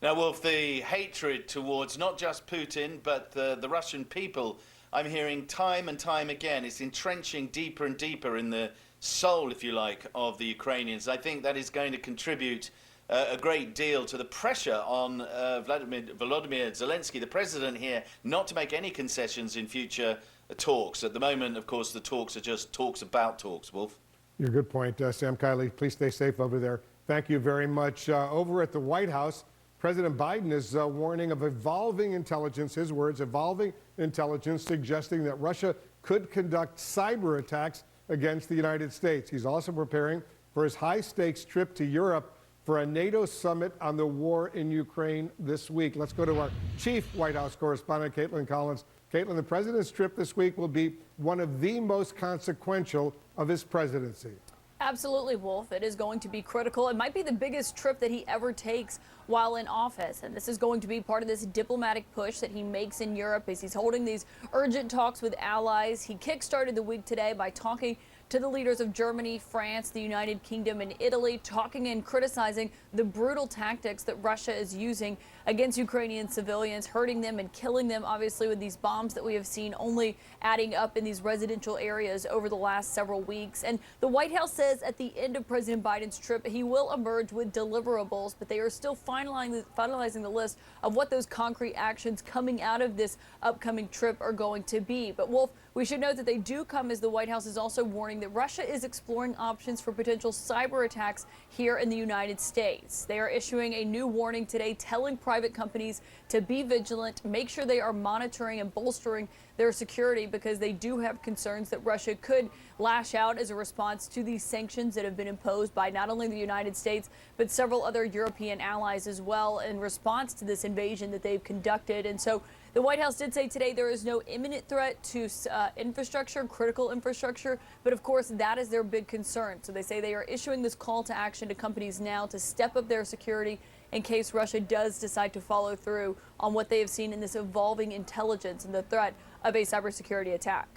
Now, Wolf, the hatred towards not just Putin, but the Russian people, I'm hearing time and time again, it's entrenching deeper and deeper in the soul, if you like, of the Ukrainians. I think that is going to contribute a great deal to the pressure on Volodymyr Zelenskyy, the president here, not to make any concessions in future talks. At the moment, of course, the talks are just talks about talks, Wolf. Your good point, Sam Kiley. Please stay safe over there. Thank you very much. Over at the White House, President Biden is warning of evolving intelligence, his words, evolving intelligence suggesting that Russia could conduct cyber attacks against the United States. He's also preparing for his high-stakes trip to Europe for a NATO summit on the war in Ukraine this week. Let's go to our chief White House correspondent, Caitlin Collins. Caitlin, the president's trip this week will be one of the most consequential of his presidency. Absolutely, Wolf. It is going to be critical. It might be the biggest trip that he ever takes while in office. And this is going to be part of this diplomatic push that he makes in Europe as he's holding these urgent talks with allies. He kickstarted the week today by talking to the leaders of Germany, France, the United Kingdom, and Italy, talking and criticizing the brutal tactics that Russia is using against Ukrainian civilians, hurting them and killing them, obviously, with these bombs that we have seen only adding up in these residential areas over the last several weeks. And the White House says at the end of President Biden's trip, he will emerge with deliverables, but they are still finalizing the list of what those concrete actions coming out of this upcoming trip are going to be. But, Wolf, we should note that they do come as the White House is also warning that Russia is exploring options for potential cyber attacks here in the United States. case. They are issuing a new warning today, telling private companies to be vigilant, make sure they are monitoring and bolstering their security, because they do have concerns that Russia could lash out as a response to these sanctions that have been imposed by not only the United States, but several other European allies as well in response to this invasion that they've conducted. And so the White House did say today there is no imminent threat to infrastructure, critical infrastructure, but of course that is their big concern. So they say they are issuing this call to action to companies now to step up their security in case Russia does decide to follow through on what they have seen in this evolving intelligence and the threat of a cybersecurity attack.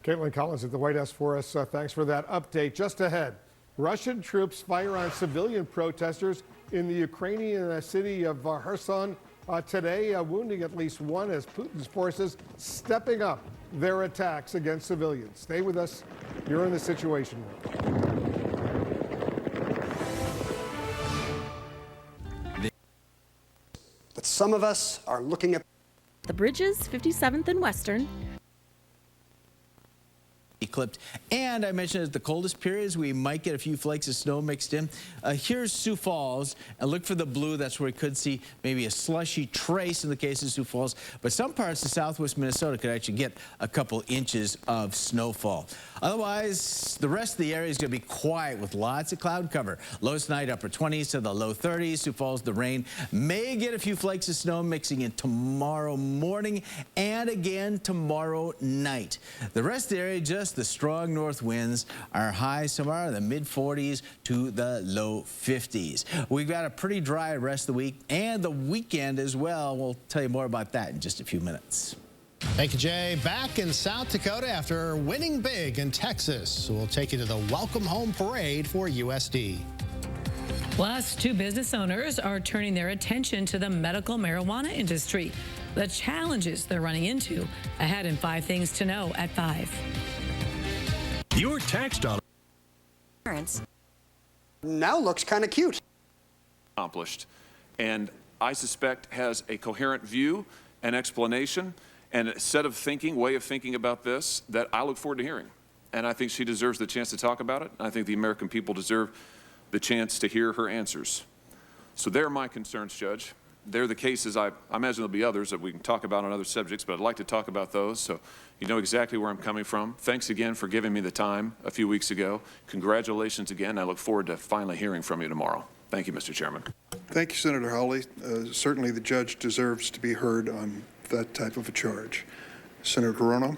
Caitlin Collins at the White House for us. Thanks for that update. Just ahead, Russian troops fire on civilian protesters in the Ukrainian city of Kherson today, wounding at least one as Putin's forces stepping up their attacks against civilians. Stay with us. You're in the Situation Room. But some of us are looking at the bridges, 57th and Western. Clipped. And I mentioned at the coldest periods, we might get a few flakes of snow mixed in. Here's Sioux Falls, and look for the blue. That's where we could see maybe a slushy trace in the case of Sioux Falls. But some parts of southwest Minnesota could actually get a couple inches of snowfall. Otherwise, the rest of the area is going to be quiet with lots of cloud cover. Lows tonight, upper 20s to the low 30s. Sioux Falls, the rain may get a few flakes of snow mixing in tomorrow morning and again tomorrow night. The rest of the area, just the strong north winds. Our highs tomorrow in the mid-40s to the low 50s. We've got a pretty dry rest of the week and the weekend as well. We'll tell you more about that in just a few minutes. Thank you, Jay. Back in South Dakota after winning big in Texas. We'll take you to the Welcome Home Parade for USD. Plus, two business owners are turning their attention to the medical marijuana industry, the challenges they're running into. Ahead in 5 Things to Know at 5. your tax dollar. Now looks kind of cute. Accomplished, and I suspect has a coherent view and explanation and a set of thinking, way of thinking about this that I look forward to hearing. And I think she deserves the chance to talk about it. I think the American people deserve the chance to hear her answers. So they're my concerns, Judge. They're the cases. I imagine there'll be others that we can talk about on other subjects, but I'd like to talk about those so you know exactly where I'm coming from. Thanks again for giving me the time a few weeks ago. Congratulations again. I look forward to finally hearing from you tomorrow. Thank you, Mr. Chairman. Thank you, Senator Hawley. Certainly the judge deserves to be heard on that type of a charge. Senator Rono.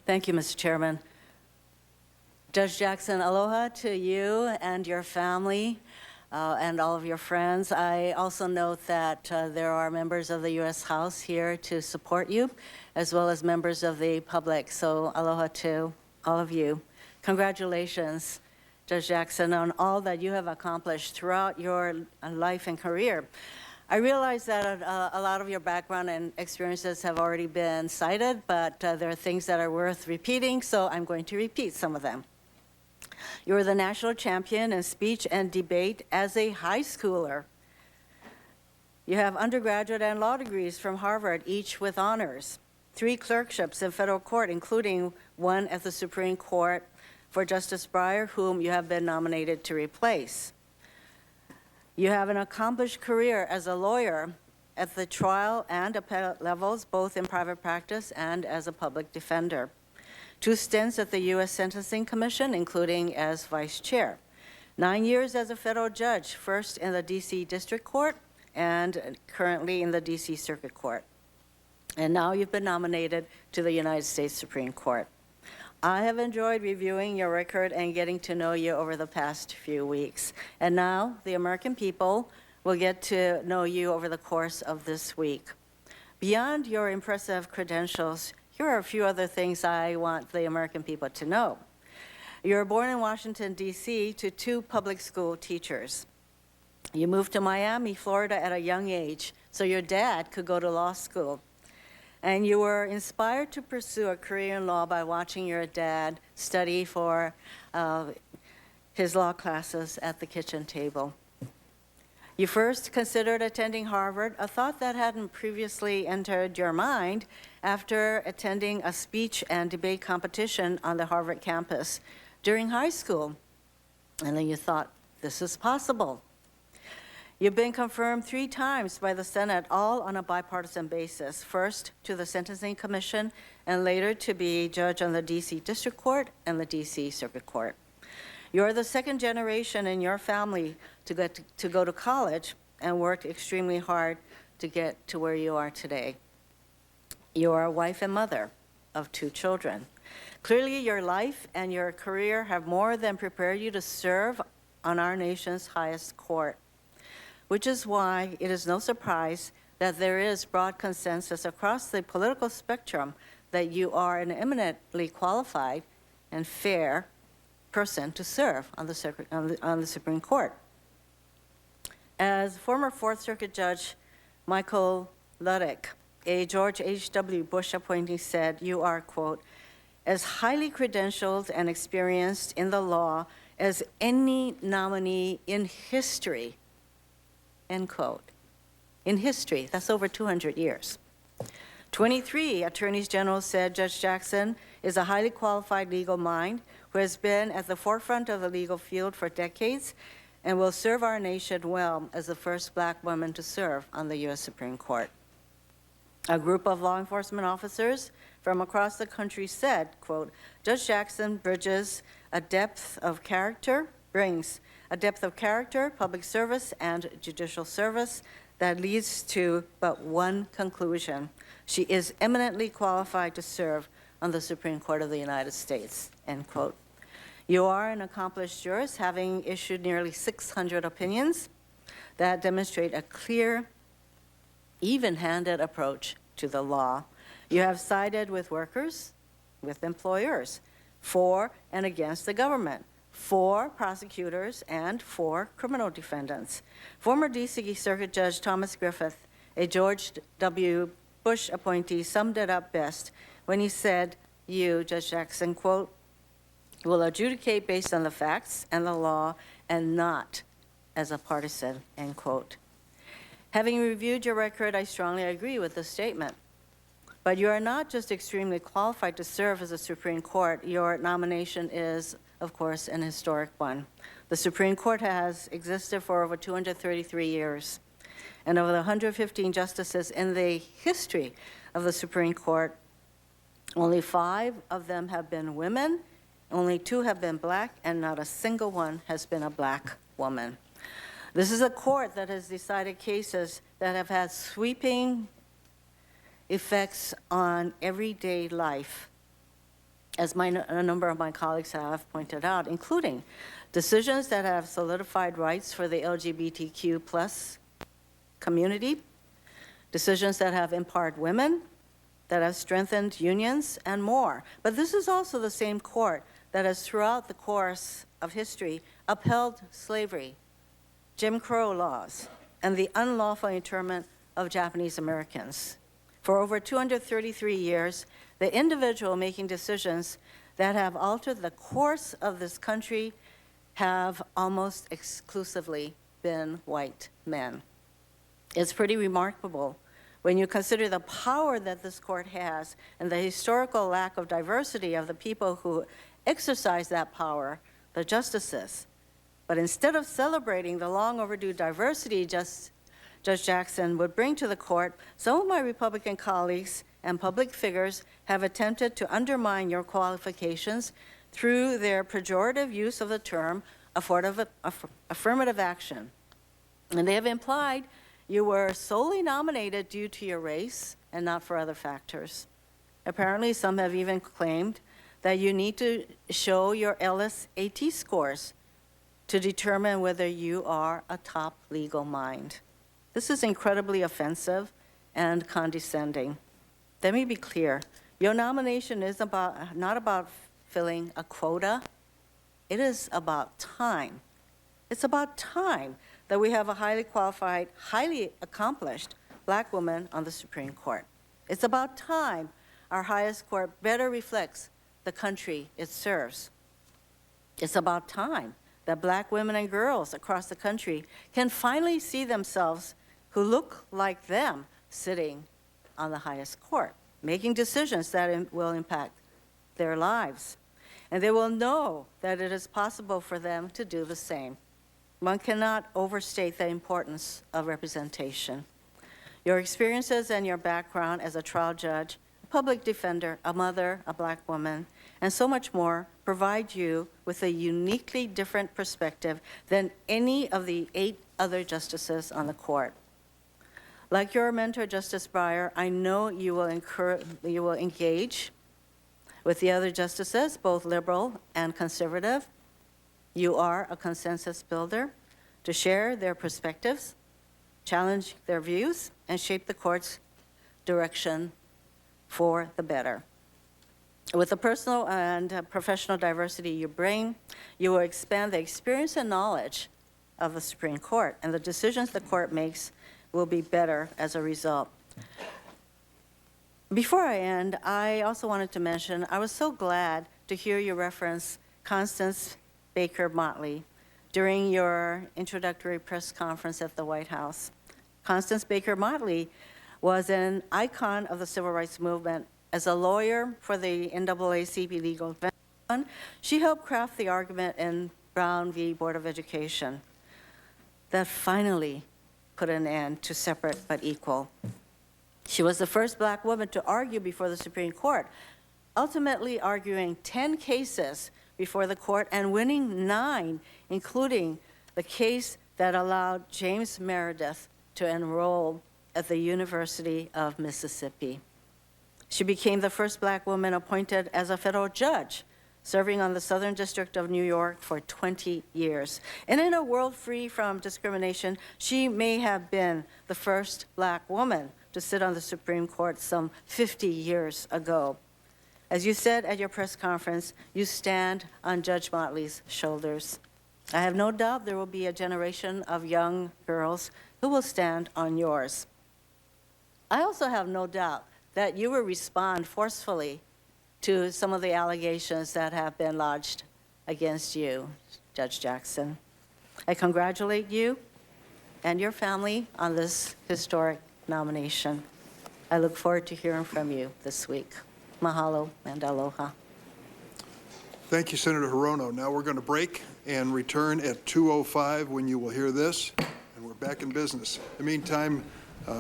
Thank you, Mr. Chairman. Judge Jackson, aloha to you and your family and all of your friends. I also note that there are members of the U.S. House here to support you, as well as members of the public. So aloha to all of you. Congratulations, Judge Jackson, on all that you have accomplished throughout your life and career. I realize that a lot of your background and experiences have already been cited, but there are things that are worth repeating, so I'm going to repeat some of them. You were the national champion in speech and debate as a high schooler. You have undergraduate and law degrees from Harvard, each with honors. 3 clerkships in federal court, including one at the Supreme Court for Justice Breyer, whom you have been nominated to replace. You have an accomplished career as a lawyer at the trial and appellate levels, both in private practice and as a public defender. 2 stints at the U.S. Sentencing Commission, including as vice chair. 9 years as a federal judge, first in the D.C. District Court and currently in the D.C. Circuit Court. And now you've been nominated to the United States Supreme Court. I have enjoyed reviewing your record and getting to know you over the past few weeks. And now the American people will get to know you over the course of this week. Beyond your impressive credentials, here are a few other things I want the American people to know. You were born in Washington, D.C. to 2 public school teachers. You moved to Miami, Florida at a young age, so your dad could go to law school. And you were inspired to pursue a career in law by watching your dad study for his law classes at the kitchen table. You first considered attending Harvard, a thought that hadn't previously entered your mind after attending a speech and debate competition on the Harvard campus during high school. And then you thought, this is possible. You've been confirmed 3 times by the Senate, all on a bipartisan basis. First to the Sentencing Commission, and later to be judge on the D.C. District Court and the D.C. Circuit Court. You're the 2nd generation in your family to go to college and worked extremely hard to get to where you are today. You are a wife and mother of 2 children. Clearly, your life and your career have more than prepared you to serve on our nation's highest court, which is why it is no surprise that there is broad consensus across the political spectrum that you are an eminently qualified and fair person to serve on the Supreme Court. As former Fourth Circuit Judge Michael Luddick, a George H.W. Bush appointee, said, you are, quote, as highly credentialed and experienced in the law as any nominee in history, end quote. In history, that's over 200 years. 23 attorneys general said Judge Jackson is a highly qualified legal mind who has been at the forefront of the legal field for decades and will serve our nation well as the first Black woman to serve on the U.S. Supreme Court. A group of law enforcement officers from across the country said, quote, Judge Jackson brings a depth of character, public service, and judicial service that leads to but one conclusion. She is eminently qualified to serve on the Supreme Court of the United States, end quote. You are an accomplished jurist, having issued nearly 600 opinions that demonstrate a clear, even-handed approach to the law. You have sided with workers, with employers, for and against the government, for prosecutors, and for criminal defendants. Former D.C. Circuit Judge Thomas Griffith, a George W. Bush appointee, summed it up best when he said, you, Judge Jackson, quote, will adjudicate based on the facts and the law and not as a partisan, end quote. Having reviewed your record, I strongly agree with this statement. But you are not just extremely qualified to serve as a Supreme Court. Your nomination is, of course, an historic one. The Supreme Court has existed for over 233 years. And of the 115 justices in the history of the Supreme Court, only 5 of them have been women, only 2 have been Black, and not a single one has been a Black woman. This is a court that has decided cases that have had sweeping effects on everyday life, as a number of my colleagues have pointed out, including decisions that have solidified rights for the LGBTQ plus community, decisions that have empowered women, that have strengthened unions, and more. But this is also the same court that has, throughout the course of history, upheld slavery, Jim Crow laws, and the unlawful internment of Japanese Americans. For over 233 years, the individual making decisions that have altered the course of this country have almost exclusively been white men. It's pretty remarkable when you consider the power that this court has and the historical lack of diversity of the people who exercise that power, the justices. But instead of celebrating the long overdue diversity Judge Jackson would bring to the court, some of my Republican colleagues and public figures have attempted to undermine your qualifications through their pejorative use of the term affirmative action. And they have implied you were solely nominated due to your race and not for other factors. Apparently, some have even claimed that you need to show your LSAT scores to determine whether you are a top legal mind. This is incredibly offensive and condescending. Let me be clear. Your nomination is not about filling a quota. It is about time. It's about time that we have a highly qualified, highly accomplished Black woman on the Supreme Court. It's about time our highest court better reflects the country it serves. It's about time that Black women and girls across the country can finally see themselves who look like them sitting on the highest court, making decisions that will impact their lives. And they will know that it is possible for them to do the same. one cannot overstate the importance of representation. Your experiences and your background as a trial judge, a public defender, a mother, a black woman, and so much more provide you with a uniquely different perspective than any of the 8 other justices on the court. Like your mentor, Justice Breyer, I know you will engage with the other justices, both liberal and conservative. You are a consensus builder to share their perspectives, challenge their views, and shape the court's direction for the better. With the personal and professional diversity you bring, you will expand the experience and knowledge of the Supreme Court, and the decisions the court makes will be better as a result. Before I end, I also wanted to mention I was so glad to hear you reference Constance Baker Motley during your introductory press conference at the White House. Constance Baker Motley was an icon of the civil rights movement. As a lawyer for the NAACP Legal Defense Fund, she helped craft the argument in Brown v. Board of Education that finally put an end to separate but equal. She was the first black woman to argue before the Supreme Court, ultimately arguing 10 cases before the court and winning 9, including the case that allowed James Meredith to enroll at the University of Mississippi. She became the first black woman appointed as a federal judge, serving on the Southern District of New York for 20 years. And in a world free from discrimination, she may have been the first black woman to sit on the Supreme Court some 50 years ago. As you said at your press conference, you stand on Judge Motley's shoulders. I have no doubt there will be a generation of young girls who will stand on yours. I also have no doubt that you will respond forcefully to some of the allegations that have been lodged against you, Judge Jackson. I congratulate you and your family on this historic nomination. I look forward to hearing from you this week. Mahalo and aloha. Thank you, Senator Hirono. Now we're going to break and return at 2:05 when you will hear this, and we're back in business. In the meantime,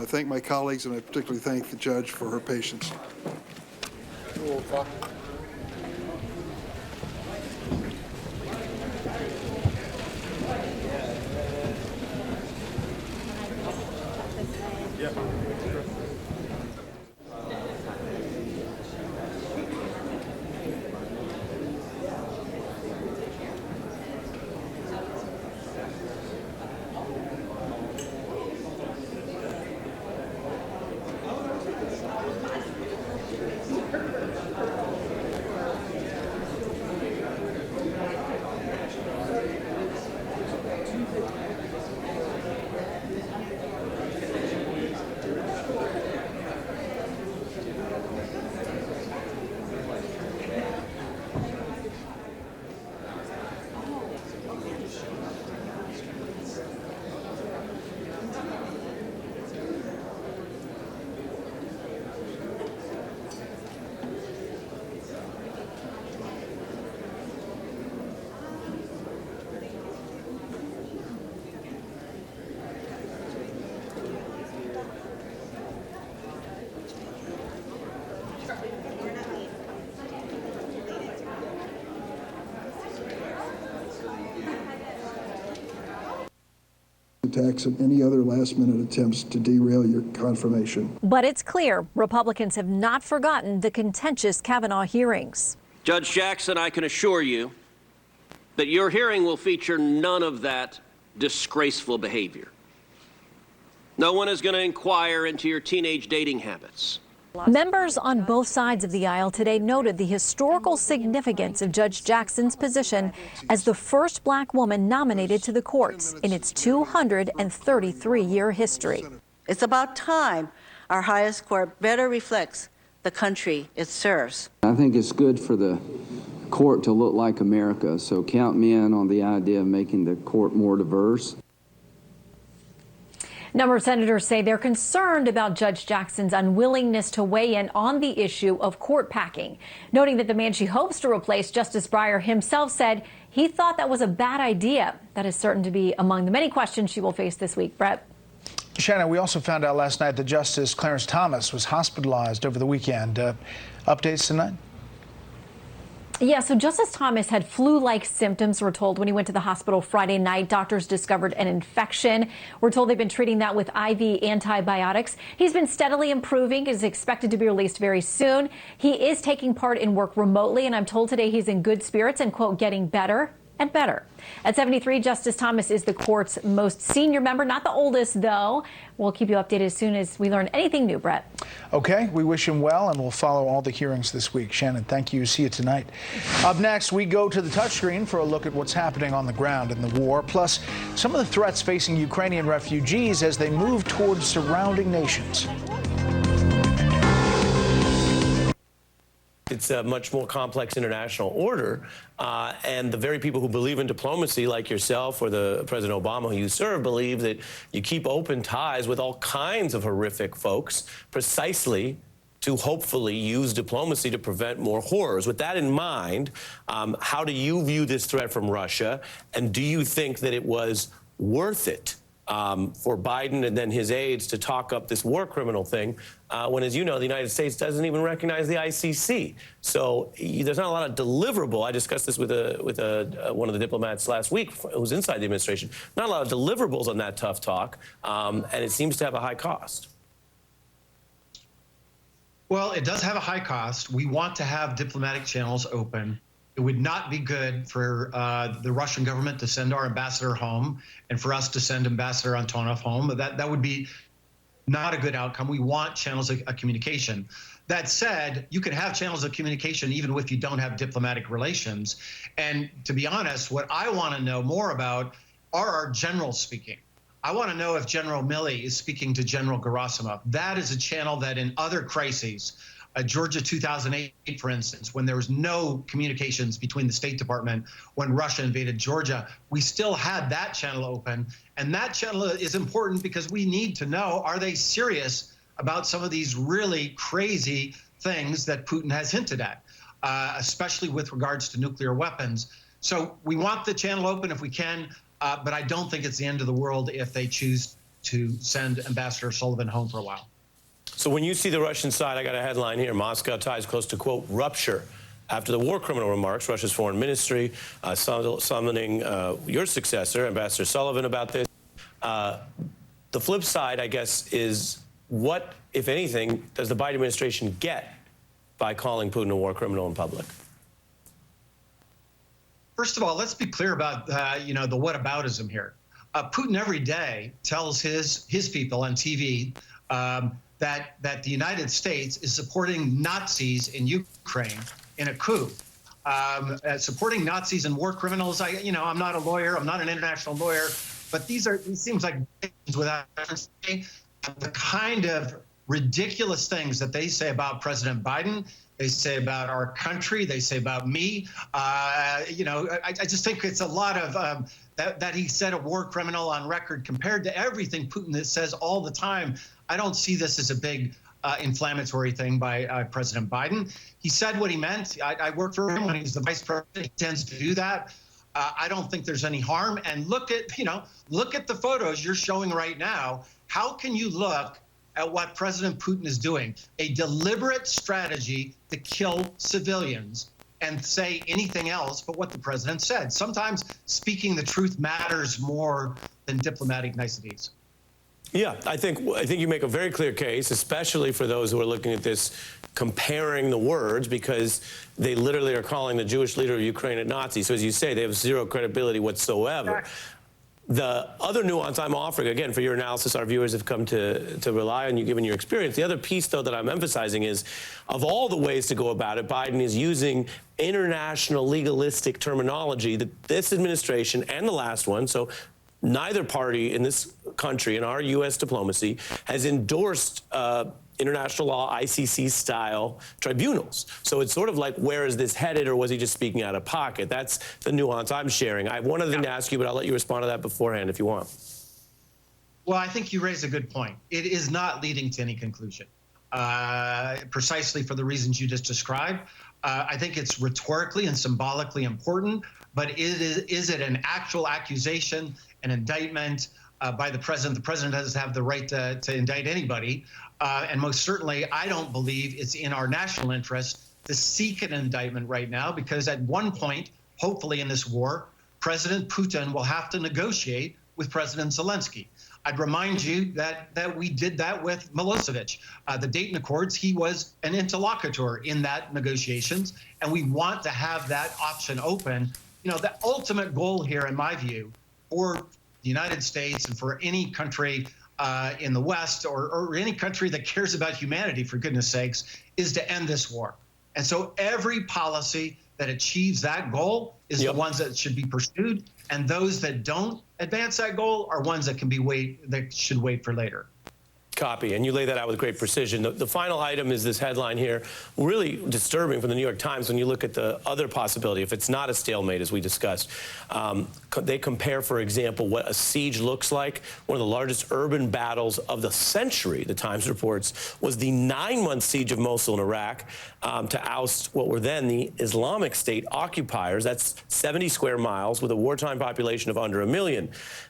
thank my colleagues, and I particularly thank the judge for her patience. Attacks and any other last-minute attempts to derail your confirmation. But it's clear Republicans have not forgotten the contentious Kavanaugh hearings. Judge Jackson, I can assure you that your hearing will feature none of that disgraceful behavior. No one is going to inquire into your teenage dating habits. Members on both sides of the aisle today noted the historical significance of Judge Jackson's position as the first black woman nominated to the courts in its 233-year history. It's about time our highest court better reflects the country it serves. I think it's good for the court to look like America, so count me in on the idea of making the court more diverse. A number of senators say they're concerned about Judge Jackson's unwillingness to weigh in on the issue of court packing, noting that the man she hopes to replace, Justice Breyer himself, said he thought that was a bad idea. That is certain to be among the many questions she will face this week. Brett. Shannon, we also found out last night that Justice Clarence Thomas was hospitalized over the weekend. Updates tonight? Yeah, so Justice Thomas had flu-like symptoms, we're told, when he went to the hospital Friday night. Doctors discovered an infection. We're told they've been treating that with IV antibiotics. He's been steadily improving, is expected to be released very soon. He is taking part in work remotely, and I'm told today he's in good spirits and, quote, getting better and better. At 73, Justice Thomas is the court's most senior member, not the oldest, though. We'll keep you updated as soon as we learn anything new, Brett. Okay, we wish him well, and we'll follow all the hearings this week. Shannon, thank you. See you tonight. Up next, we go to the touchscreen for a look at what's happening on the ground in the war, plus some of the threats facing Ukrainian refugees as they move towards surrounding nations. It's a much more complex international order, and the very people who believe in diplomacy, like yourself or the President Obama who you serve, believe that you keep open ties with all kinds of horrific folks precisely to hopefully use diplomacy to prevent more horrors. With that in mind, how do you view this threat from Russia, and do you think that it was worth it for Biden and then his aides to talk up this war criminal thing when, as you know, the United States doesn't even recognize the ICC. So there's not a lot of deliverable. I discussed this with one of the diplomats last week who's inside the administration. Not a lot of deliverables on that tough talk, and it seems to have a high cost. Well, it does have a high cost. We want to have diplomatic channels open. It would not be good for the Russian government to send our ambassador home and for us to send Ambassador Antonov home. That would be not a good outcome. We want channels of communication. That said, you can have channels of communication even if you don't have diplomatic relations. And to be honest, what I want to know more about are our generals speaking. I want to know if General Milley is speaking to General Gerasimov. That is a channel that in other crises, Georgia 2008, for instance, when there was no communications between the State Department when Russia invaded Georgia, we still had that channel open. And that channel is important because we need to know, are they serious about some of these really crazy things that Putin has hinted at, especially with regards to nuclear weapons. So we want the channel open if we can, but I don't think it's the end of the world if they choose to send Ambassador Sullivan home for a while. So when you see the Russian side, I got a headline here, Moscow ties close to, quote, rupture after the war criminal remarks, Russia's foreign ministry summoning your successor, Ambassador Sullivan, about this. The flip side, I guess, is what, if anything, does the Biden administration get by calling Putin a war criminal in public? First of all, let's be clear about the whataboutism here. Putin every day tells his people on TV that the United States is supporting Nazis in Ukraine in a coup, supporting Nazis and war criminals. I'm not a lawyer, I'm not an international lawyer, but these seems like without the kind of ridiculous things that they say about President Biden, they say about our country, they say about me. I just think it's a lot of that he said a war criminal on record compared to everything Putin says all the time. I don't see this as a big inflammatory thing by President Biden. He said what he meant. I worked for him when he was the vice president. He tends to do that. I don't think there's any harm. And look at the photos you're showing right now. How can you look at what President Putin is doing? A deliberate strategy to kill civilians and say anything else but what the president said. Sometimes speaking the truth matters more than diplomatic niceties. Yeah, I think you make a very clear case, especially for those who are looking at this, comparing the words, because they literally are calling the Jewish leader of Ukraine a Nazi. So as you say, they have zero credibility whatsoever. The other nuance I'm offering, again, for your analysis, our viewers have come to rely on you given your experience. The other piece, though, that I'm emphasizing is, of all the ways to go about it, Biden is using international legalistic terminology that this administration and the last one, so neither party in this country, in our U.S. diplomacy, has endorsed international law, ICC-style tribunals. So it's sort of like, where is this headed, or was he just speaking out of pocket? That's the nuance I'm sharing. I have one other thing to ask you, but I'll let you respond to that beforehand if you want. Well, I think you raise a good point. It is not leading to any conclusion. precisely for the reasons you just described. I think it's rhetorically and symbolically important, but is it an actual accusation, an indictment by the president? The president doesn't have the right to indict anybody. And most certainly, I don't believe it's in our national interest to seek an indictment right now, because at one point, hopefully in this war, President Putin will have to negotiate with President Zelenskyy. I'd remind you that we did that with Milosevic. The Dayton Accords, he was an interlocutor in that negotiations, and we want to have that option open. You know, the ultimate goal here, in my view, for the United States and for any country in the West or any country that cares about humanity, for goodness sakes, is to end this war. And so every policy that achieves that goal is the ones that should be pursued, and those that don't advance that goal are ones that should wait for later. Copy, and you lay that out with great precision. The final item is this headline here, really disturbing from the New York Times when you look at the other possibility. If it's not a stalemate, as we discussed, they compare, for example, what a siege looks like. One of the largest urban battles of the century, the Times reports, was the 9-month siege of Mosul in Iraq to oust what were then the Islamic State occupiers. That's 70 square miles with a wartime population of under 1 million.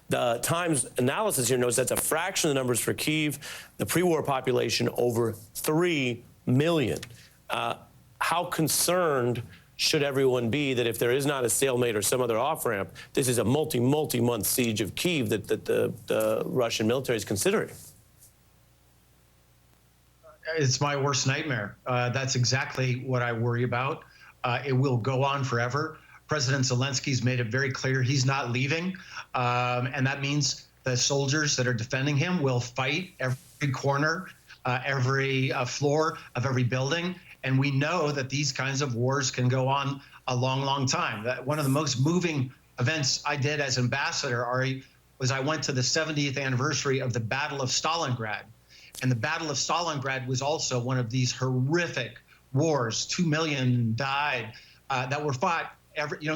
The Times analysis here notes that's a fraction of the numbers for Kyiv, the pre-war population over 3 million. How concerned should everyone be that if there is not a stalemate or some other off-ramp, this is a multi-month siege of Kyiv that the Russian military is considering? It's my worst nightmare. That's exactly what I worry about. It will go on forever. President Zelensky's made it very clear he's not leaving, and that means the soldiers that are defending him will fight every corner, every floor of every building. And we know that these kinds of wars can go on a long, long time. One of the most moving events I did as ambassador, Ari, was I went to the 70th anniversary of the Battle of Stalingrad. And the Battle of Stalingrad was also one of these horrific wars. 2 million died that were fought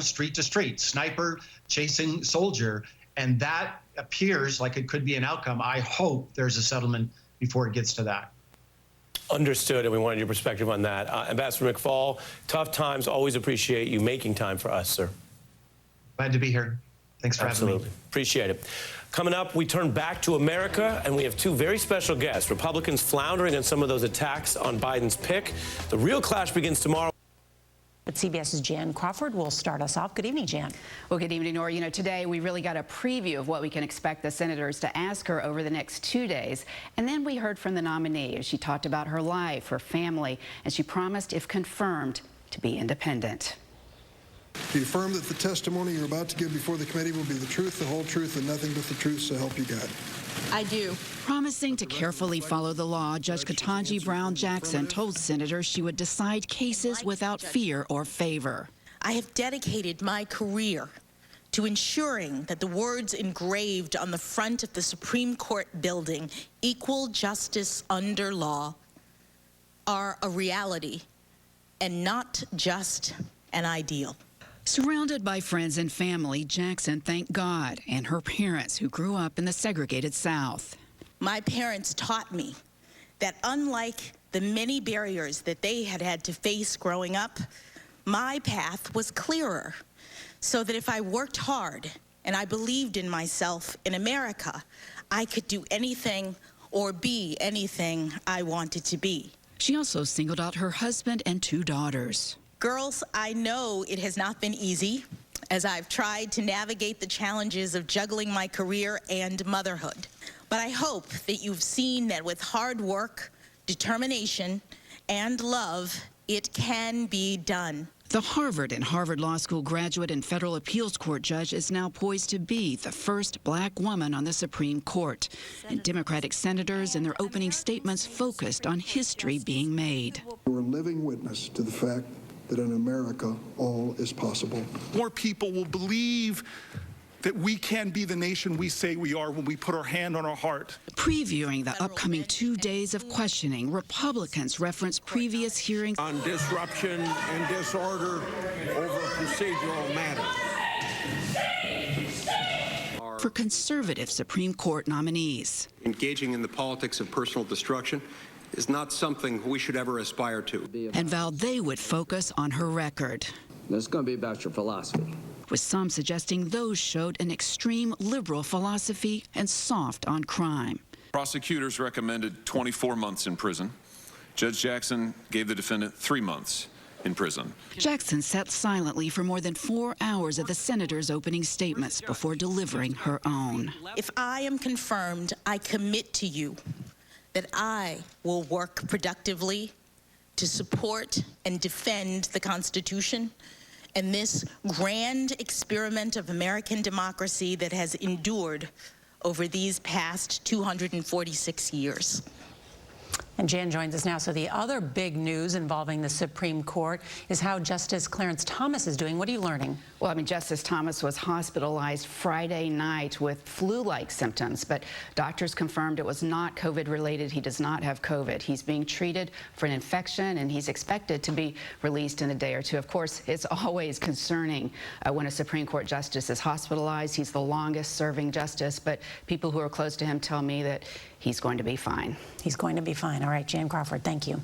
street to street, sniper chasing soldier. And that appears like it could be an outcome. I hope there's a settlement before it gets to that. Understood, and we wanted your perspective on that. Ambassador McFaul, tough times, always appreciate you making time for us, sir. Glad to be here. Thanks for having me. Appreciate it. Coming up, we turn back to America, and we have two very special guests. Republicans floundering on some of those attacks on Biden's pick. The real clash begins tomorrow. But CBS's Jan Crawford will start us off. Good evening, Jan. Well, good evening, Nora. You know, today we really got a preview of what we can expect the senators to ask her over the next 2 days. And then we heard from the nominee as she talked about her life, her family, and she promised, if confirmed, to be independent. Do you affirm that the testimony you're about to give before the committee will be the truth, the whole truth, and nothing but the truth, so help you God? I do. Promising to carefully follow the law, Judge Ketanji Brown Jackson told senators she would decide cases without fear or favor. I have dedicated my career to ensuring that the words engraved on the front of the Supreme Court building, equal justice under law, are a reality and not just an ideal. Surrounded by friends and family, Jackson thanked God and her parents who grew up in the segregated South. My parents taught me that unlike the many barriers that they had had to face growing up, my path was clearer, so that if I worked hard and I believed in myself in America, I could do anything or be anything I wanted to be. She also singled out her husband and 2 daughters. Girls, I know it has not been easy as I've tried to navigate the challenges of juggling my career and motherhood. But I hope that you've seen that with hard work, determination, and love, it can be done. The Harvard and Harvard Law School graduate and federal appeals court judge is now poised to be the first black woman on the Supreme Court. And Democratic senators in their opening statements focused on history being made. We're a living witness to the fact that in America, all is possible. More people will believe that we can be the nation we say we are when we put our hand on our heart. Previewing the upcoming 2 days of questioning, Republicans reference previous hearings on disruption and disorder over procedural matters. For conservative Supreme Court nominees. Engaging in the politics of personal destruction is not something we should ever aspire to. And vowed they would focus on her record. It's going to be about your philosophy. With some suggesting those showed an extreme liberal philosophy and soft on crime. Prosecutors recommended 24 months in prison. Judge Jackson gave the defendant 3 months in prison. Jackson sat silently for more than 4 hours of the senator's opening statements before delivering her own. If I am confirmed, I commit to you that I will work productively to support and defend the Constitution and this grand experiment of American democracy that has endured over these past 246 years. And Jan joins us now. So the other big news involving the Supreme Court is how Justice Clarence Thomas is doing. What are you learning? Well, I mean, Justice Thomas was hospitalized Friday night with flu-like symptoms, but doctors confirmed it was not COVID-related. He does not have COVID. He's being treated for an infection, and he's expected to be released in a day or two. Of course, it's always concerning when a Supreme Court justice is hospitalized. He's the longest-serving justice, but people who are close to him tell me that he's going to be fine. He's going to be fine. All right, Jan Crawford, thank you.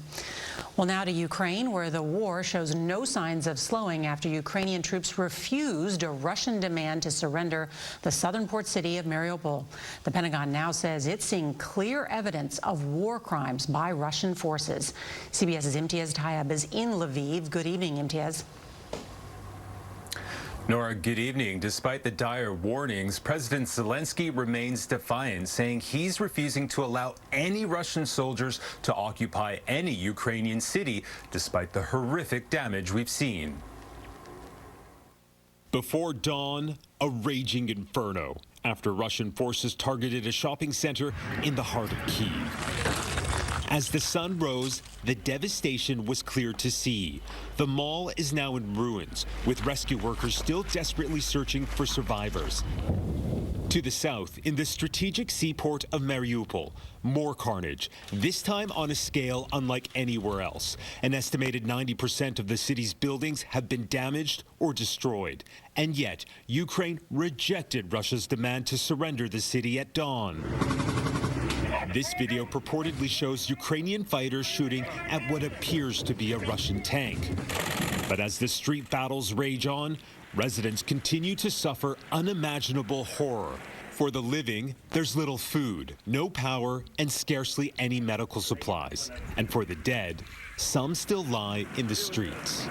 Well, now to Ukraine, where the war shows no signs of slowing after Ukrainian troops refused a Russian demand to surrender the southern port city of Mariupol. The Pentagon now says it's seeing clear evidence of war crimes by Russian forces. CBS's Imtiaz Tayeb is in Lviv. Good evening, Imtiaz. Nora, good evening. Despite the dire warnings, President Zelenskyy remains defiant, saying he's refusing to allow any Russian soldiers to occupy any Ukrainian city, despite the horrific damage we've seen. Before dawn, a raging inferno after Russian forces targeted a shopping center in the heart of Kyiv. As the sun rose, the devastation was clear to see. The mall is now in ruins, with rescue workers still desperately searching for survivors. To the south, in the strategic seaport of Mariupol, more carnage, this time on a scale unlike anywhere else. An estimated 90% of the city's buildings have been damaged or destroyed. And yet, Ukraine rejected Russia's demand to surrender the city at dawn. This video purportedly shows Ukrainian fighters shooting at what appears to be a Russian tank. But as the street battles rage on, residents continue to suffer unimaginable horror. For the living, there's little food, no power, and scarcely any medical supplies. And for the dead, some still lie in the streets,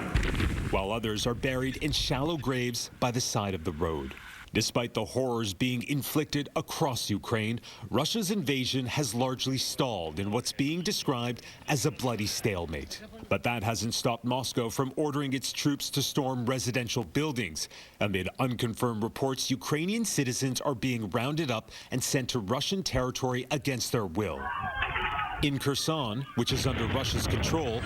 while others are buried in shallow graves by the side of the road. Despite the horrors being inflicted across Ukraine, Russia's invasion has largely stalled in what's being described as a bloody stalemate. But that hasn't stopped Moscow from ordering its troops to storm residential buildings. Amid unconfirmed reports, Ukrainian citizens are being rounded up and sent to Russian territory against their will. In Kherson, which is under Russia's control,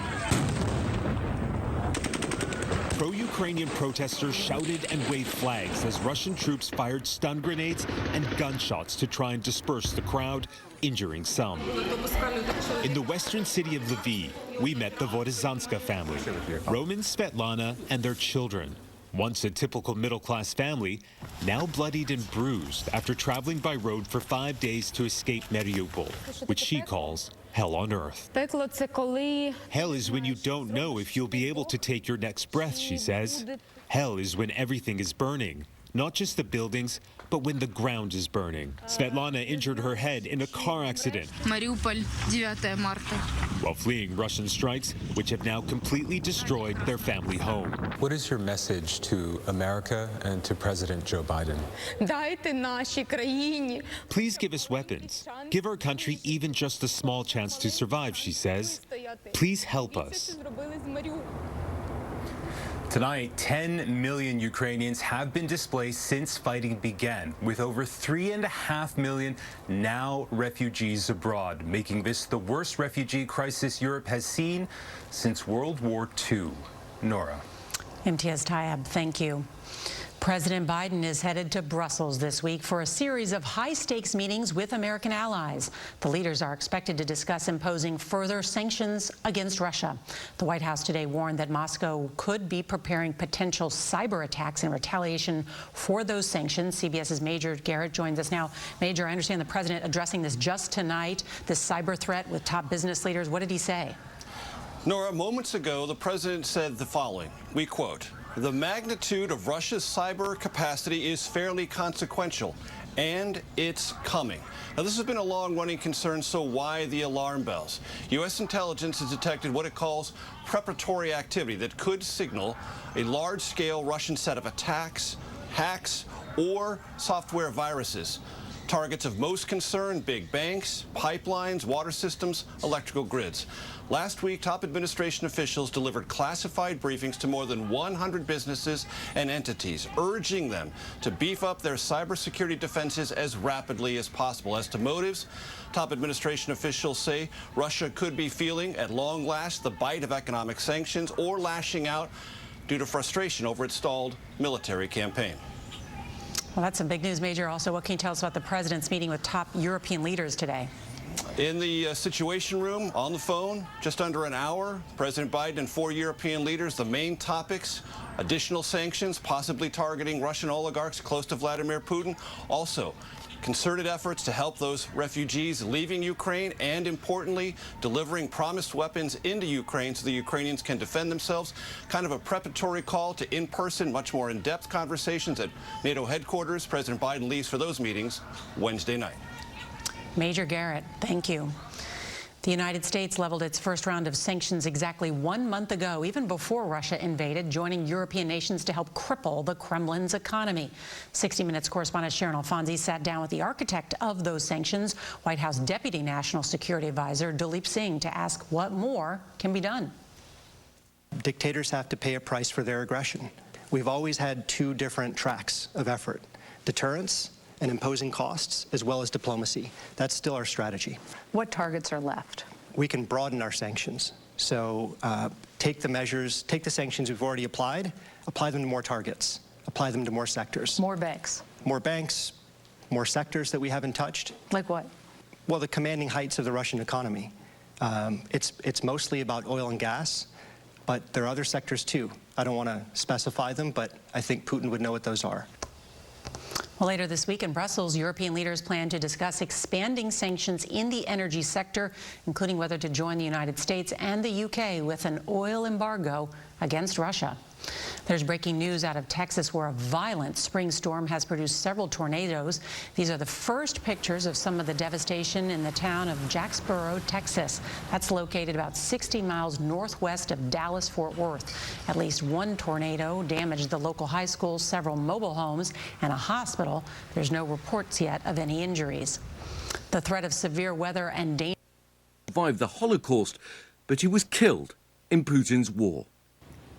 pro-Ukrainian protesters shouted and waved flags as Russian troops fired stun grenades and gunshots to try and disperse the crowd, injuring some. In the western city of Lviv, we met the Vorodzanska family, Roman, Svetlana, and their children. Once a typical middle-class family, now bloodied and bruised after traveling by road for 5 days to escape Mariupol, which she calls hell on earth. Hell is when you don't know if you'll be able to take your next breath, she says. Hell is when everything is burning, not just the buildings, but when the ground is burning. Svetlana injured her head in a car accident while fleeing Russian strikes, which have now completely destroyed their family home. What is your message to America and to President Joe Biden? Please give us weapons. Give our country even just a small chance to survive, she says. Please help us. Tonight, 10 million Ukrainians have been displaced since fighting began, with over 3.5 million now refugees abroad, making this the worst refugee crisis Europe has seen since World War II. Nora. Imtiaz Tayeb, thank you. President Biden is headed to Brussels this week for a series of high-stakes meetings with American allies. The leaders are expected to discuss imposing further sanctions against Russia. The White House today warned that Moscow could be preparing potential cyber attacks in retaliation for those sanctions. CBS's Major Garrett joins us now. Major, I understand the president addressing this just tonight, this cyber threat with top business leaders. What did he say? Nora, moments ago, the president said the following. We quote, "The magnitude of Russia's cyber capacity is fairly consequential, and it's coming." Now, this has been a long-running concern, so why the alarm bells? U.S. intelligence has detected what it calls preparatory activity that could signal a large-scale Russian set of attacks, hacks, or software viruses. Targets of most concern: big banks, pipelines, water systems, electrical grids. Last week, top administration officials delivered classified briefings to more than 100 businesses and entities, urging them to beef up their cybersecurity defenses as rapidly as possible. As to motives, top administration officials say Russia could be feeling, at long last, the bite of economic sanctions or lashing out due to frustration over its stalled military campaign. Well, that's some big news, Major. Also, what can you tell us about the president's meeting with top European leaders today? In the Situation Room, on the phone, just under an hour, President Biden and 4 European leaders. The main topics: additional sanctions, possibly targeting Russian oligarchs close to Vladimir Putin. Also, concerted efforts to help those refugees leaving Ukraine, and importantly, delivering promised weapons into Ukraine so the Ukrainians can defend themselves. Kind of a preparatory call to in-person, much more in-depth conversations at NATO headquarters. President Biden leaves for those meetings Wednesday night. Major Garrett, thank you. The United States leveled its first round of sanctions exactly 1 month ago, even before Russia invaded, joining European nations to help cripple the Kremlin's economy. 60 Minutes correspondent Sharon Alfonsi sat down with the architect of those sanctions, White House Deputy National Security Advisor Duleep Singh, to ask what more can be done. Dictators have to pay a price for their aggression. We've always had two different tracks of effort: deterrence and imposing costs, as well as diplomacy. That's still our strategy. What targets are left? We can broaden our sanctions. So take the measures, take the sanctions we've already applied, apply them to more targets, apply them to more sectors. More banks? More banks, more sectors that we haven't touched. Like what? Well, the commanding heights of the Russian economy. It's mostly about oil and gas, but there are other sectors too. I don't want to specify them, but I think Putin would know what those are. Well, later this week in Brussels, European leaders plan to discuss expanding sanctions in the energy sector, including whether to join the United States and the UK with an oil embargo against Russia. There's breaking news out of Texas, where a violent spring storm has produced several tornadoes. These are the first pictures of some of the devastation in the town of Jacksboro, Texas. That's located about 60 miles northwest of Dallas-Fort Worth. At least one tornado damaged the local high school, several mobile homes, and a hospital. There's no reports yet of any injuries. The threat of severe weather and danger survived the Holocaust, but he was killed in Putin's war.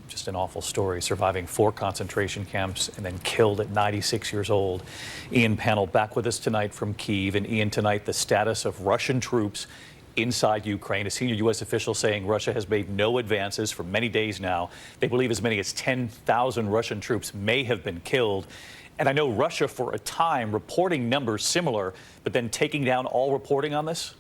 Just an awful story, surviving 4 concentration camps and then killed at 96 years old. Ian Panel back with us tonight from Kyiv. And Ian, tonight, the status of Russian troops inside Ukraine. A senior U.S. official saying Russia has made no advances for many days now. They believe as many as 10,000 Russian troops may have been killed. And I know Russia, for a time, reporting numbers similar, but then taking down all reporting on this?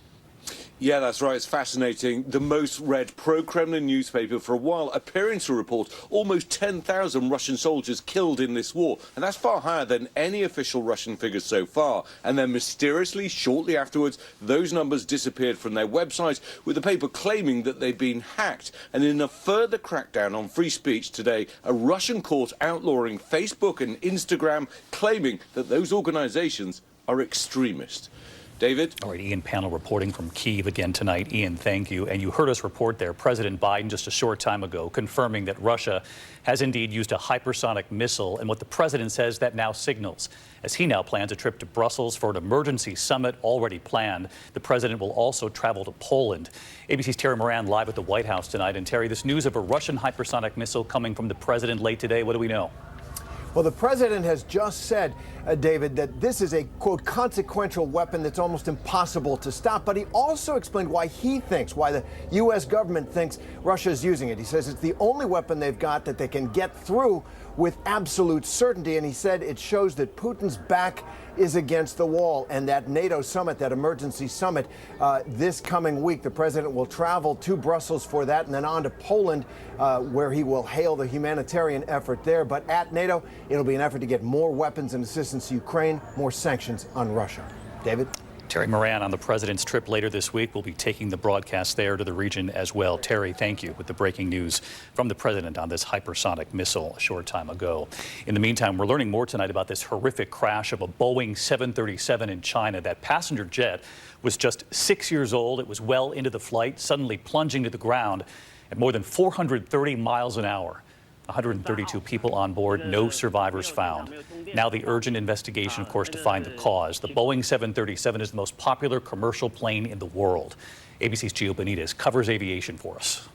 Yeah, that's right. It's fascinating. The most read pro-Kremlin newspaper for a while appearing to report almost 10,000 Russian soldiers killed in this war. And that's far higher than any official Russian figures so far. And then mysteriously, shortly afterwards, those numbers disappeared from their website, with the paper claiming that they'd been hacked. And in a further crackdown on free speech today, a Russian court outlawing Facebook and Instagram, claiming that those organizations are extremist. David? All right, Ian Panel reporting from Kyiv again tonight. Ian, thank you. And you heard us report there, President Biden just a short time ago confirming that Russia has indeed used a hypersonic missile, and what the president says that now signals, as he now plans a trip to Brussels for an emergency summit already planned. The president will also travel to Poland. ABC's Terry Moran live at the White House tonight. And Terry, this news of a Russian hypersonic missile coming from the president late today, what do we know? Well, the president has just said David, that this is a, quote, consequential weapon that's almost impossible to stop. But he also explained why why the U.S. government thinks Russia is using it. He says it's the only weapon they've got that they can get through with absolute certainty. And he said it shows that Putin's back is against the wall. And that NATO summit, that emergency summit, this coming week, the president will travel to Brussels for that and then on to Poland, where he will hail the humanitarian effort there. But at NATO, it'll be an effort to get more weapons and assistance to Ukraine, more sanctions on Russia. David? Terry Moran on the president's trip later this week will be taking the broadcast there to the region as well. Terry, thank you with the breaking news from the president on this hypersonic missile a short time ago. In the meantime, we're learning more tonight about this horrific crash of a Boeing 737 in China. That passenger jet was just 6 years old. It was well into the flight, suddenly plunging to the ground at more than 430 miles an hour. 132 people on board, no survivors found. Now the urgent investigation, of course, to find the cause. The Boeing 737 is the most popular commercial plane in the world. ABC's Gio Benitez covers aviation for us.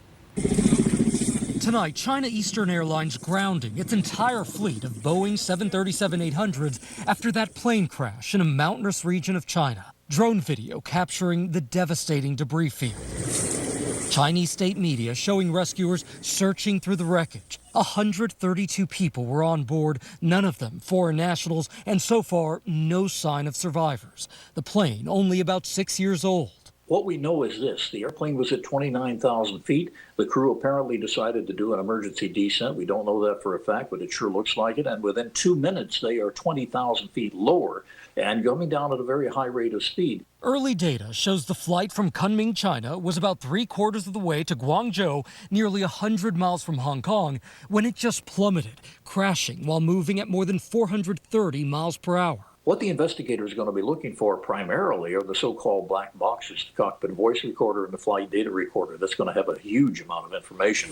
Tonight, China Eastern Airlines grounding its entire fleet of Boeing 737-800s after that plane crash in a mountainous region of China. Drone video capturing the devastating debris field. Chinese state media showing rescuers searching through the wreckage. 132 people were on board, none of them foreign nationals, and so far, no sign of survivors. The plane only about 6 years old. What we know is this: the airplane was at 29,000 feet. The crew apparently decided to do an emergency descent. We don't know that for a fact, but it sure looks like it. And within 2 minutes, they are 20,000 feet lower and coming down at a very high rate of speed. Early data shows the flight from Kunming, China was about 3/4 of the way to Guangzhou, nearly 100 miles from Hong Kong, when it just plummeted, crashing while moving at more than 430 miles per hour. What the investigators are going to be looking for primarily are the so-called black boxes, the cockpit voice recorder and the flight data recorder. That's going to have a huge amount of information.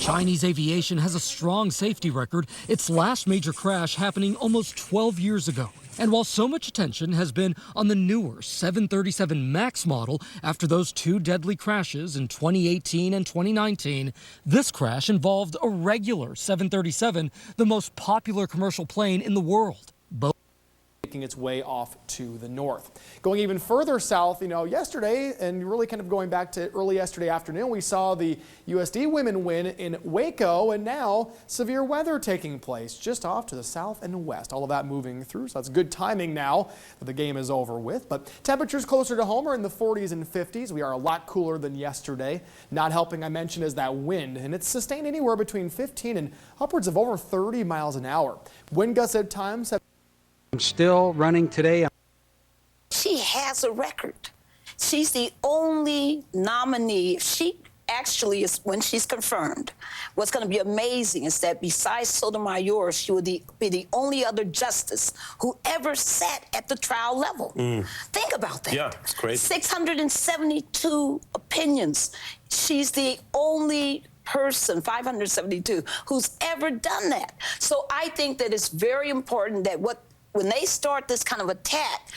Chinese aviation has a strong safety record, its last major crash happening almost 12 years ago. And while so much attention has been on the newer 737 MAX model after those two deadly crashes in 2018 and 2019, this crash involved a regular 737, the most popular commercial plane in the world. Making its way off to the north. Going even further south, yesterday, and really kind of going back to early yesterday afternoon, we saw the USD women win in Waco, and now severe weather taking place just off to the south and west. All of that moving through, so that's good timing now that the game is over with. But temperatures closer to home are in the 40s and 50s. We are a lot cooler than yesterday. Not helping, I mentioned, is that wind, and it's sustained anywhere between 15 and upwards of over 30 miles an hour. Wind gusts at times have I'm still running today. She has a record. She's the only nominee. She actually is, when she's confirmed, what's going to be amazing is that besides Sotomayor, she will be the only other justice who ever sat at the trial level. Think about that. Yeah, it's crazy. 672 opinions. She's the only person, 572, who's ever done that. So I think that it's very important that when they start this kind of attack,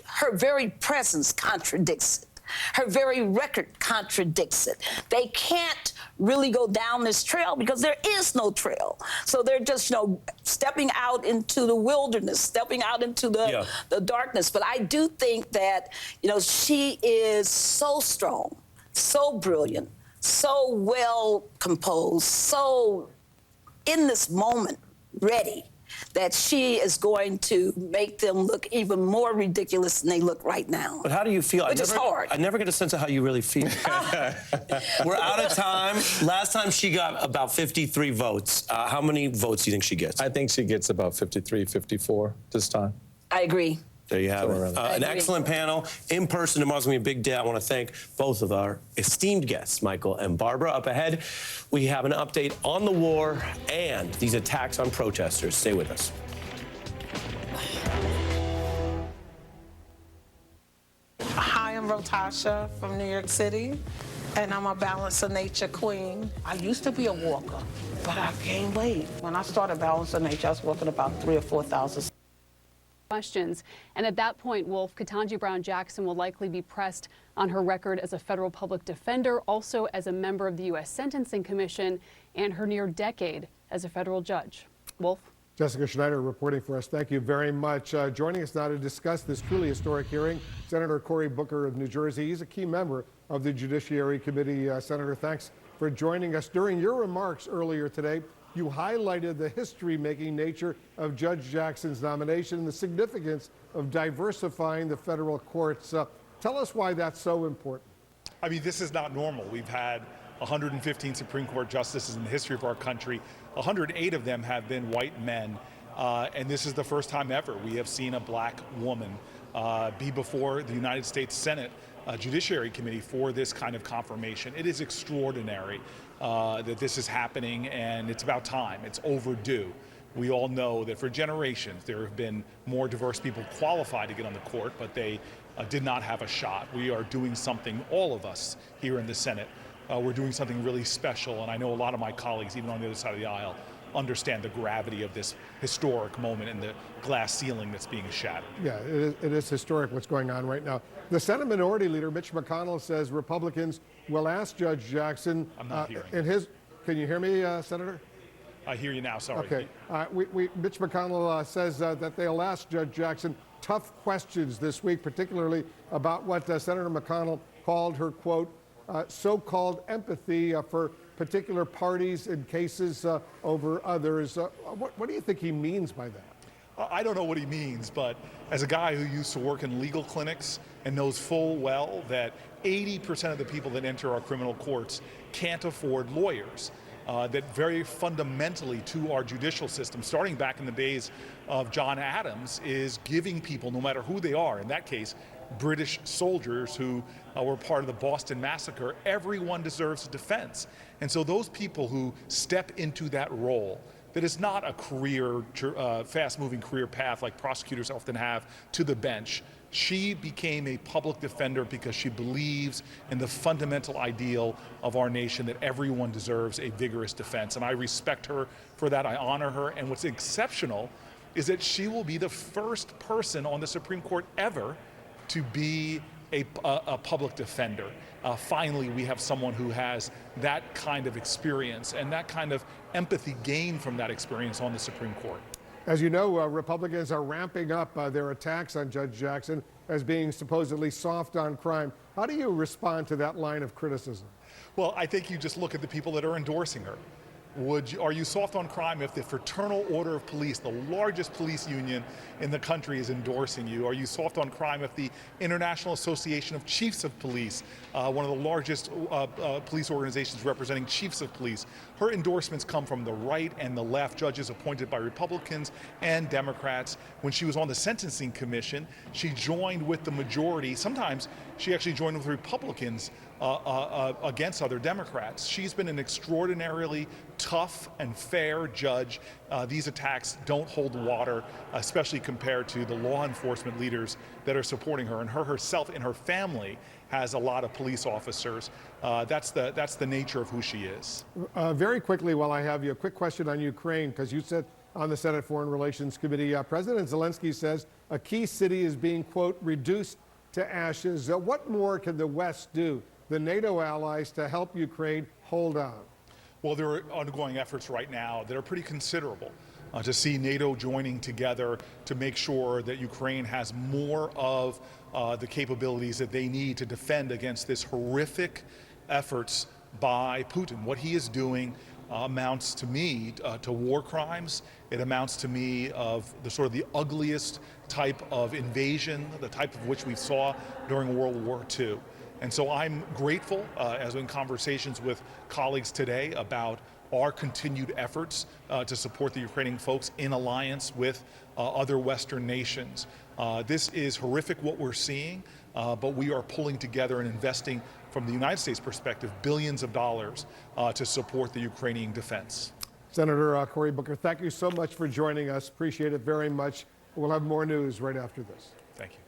her very presence contradicts it. Her very record contradicts it. They can't really go down this trail because there is no trail. So they're just, stepping out into the wilderness, stepping out into the darkness. But I do think that, she is so strong, so brilliant, so well composed, so in this moment ready, that she is going to make them look even more ridiculous than they look right now. But how do you feel? Which is hard. I never get a sense of how you really feel. We're out of time. Last time she got about 53 votes. How many votes do you think she gets? I think she gets about 53, 54 this time. I agree. There you have it. An excellent panel. In person tomorrow's going to be a big day. I want to thank both of our esteemed guests, Michael and Barbara. Up ahead, we have an update on the war and these attacks on protesters. Stay with us. Hi, I'm Rotasha from New York City, and I'm a Balance of Nature queen. I used to be a walker, but I gained weight. When I started Balance of Nature, I was walking about 3,000 or 4,000. Questions. And at that point, Wolf, Ketanji Brown Jackson will likely be pressed on her record as a federal public defender, also as a member of the U.S. Sentencing Commission, and her near decade as a federal judge. Wolf? Jessica Schneider reporting for us. Thank you very much. Joining us now to discuss this truly historic hearing, Senator Cory Booker of New Jersey. He's a key member of the Judiciary Committee. Senator, thanks for joining us. During your remarks earlier today, you highlighted the history-making nature of Judge Jackson's nomination and the significance of diversifying the federal courts. Tell us why that's so important. I mean, this is not normal. We've had 115 Supreme Court justices in the history of our country. 108 of them have been white men. And this is the first time ever we have seen a black woman be before the United States Senate Judiciary Committee for this kind of confirmation. It is extraordinary that this is happening, and it's about time. It's overdue. We all know that for generations there have been more diverse people qualified to get on the court, but they did not have a shot. We are doing something, all of us here in the Senate, we're doing something really special, and I know a lot of my colleagues, even on the other side of the aisle, understand the gravity of this historic moment and the glass ceiling that's being shattered. Yeah, it is historic what's going on right now. The Senate Minority Leader, Mitch McConnell, says Republicans will ask Judge Jackson I'm not hearing. Can you hear me, Senator? I hear you now, sorry. Okay. Mitch McConnell says that they'll ask Judge Jackson tough questions this week, particularly about what Senator McConnell called her, quote, so-called empathy for particular parties and cases over others. What do you think he means by that? I don't know what he means, but as a guy who used to work in legal clinics and knows full well that 80% of the people that enter our criminal courts can't afford lawyers, that very fundamentally to our judicial system, starting back in the days of John Adams, is giving people, no matter who they are, in that case, British soldiers who were part of the Boston Massacre, everyone deserves a defense. And so those people who step into that role, that is not a career, fast-moving career path like prosecutors often have to the bench. She became a public defender because she believes in the fundamental ideal of our nation that everyone deserves a vigorous defense. And I respect her for that. I honor her. And what's exceptional is that she will be the first person on the Supreme Court ever to be a public defender. Finally, we have someone who has that kind of experience and that kind of empathy gained from that experience on the Supreme Court. As you know, Republicans are ramping up their attacks on Judge Jackson as being supposedly soft on crime. How do you respond to that line of criticism? Well, I think you just look at the people that are endorsing her. Are you soft on crime if the Fraternal Order of Police, the largest police union in the country, is endorsing you? Are you soft on crime if the International Association of Chiefs of Police, one of the largest police organizations representing chiefs of police, her endorsements come from the right and the left, judges appointed by Republicans and Democrats. When she was on the Sentencing Commission, she joined with the majority. Sometimes she actually joined with Republicans against other Democrats. She's been an extraordinarily tough and fair judge. These attacks don't hold water, especially compared to the law enforcement leaders that are supporting her. And her herself and her family has a lot of police officers. That's the nature of who she is. Very quickly, while I have you, a quick question on Ukraine, because you said on the Senate Foreign Relations Committee, President Zelenskyy says a key city is being, quote, reduced to ashes. What more can the West do, the NATO allies, to help Ukraine hold on? Well, there are ongoing efforts right now that are pretty considerable to see NATO joining together to make sure that Ukraine has more of the capabilities that they need to defend against this horrific efforts by Putin. What he is doing amounts to me to war crimes. It amounts to me of the sort of the ugliest type of invasion, the type of which we saw during World War II. And so I'm grateful, as in conversations with colleagues today, about our continued efforts to support the Ukrainian folks in alliance with other Western nations. This is horrific what we're seeing, but we are pulling together and investing, from the United States perspective, billions of dollars to support the Ukrainian defense. Senator Cory Booker, thank you so much for joining us. Appreciate it very much. We'll have more news right after this. Thank you.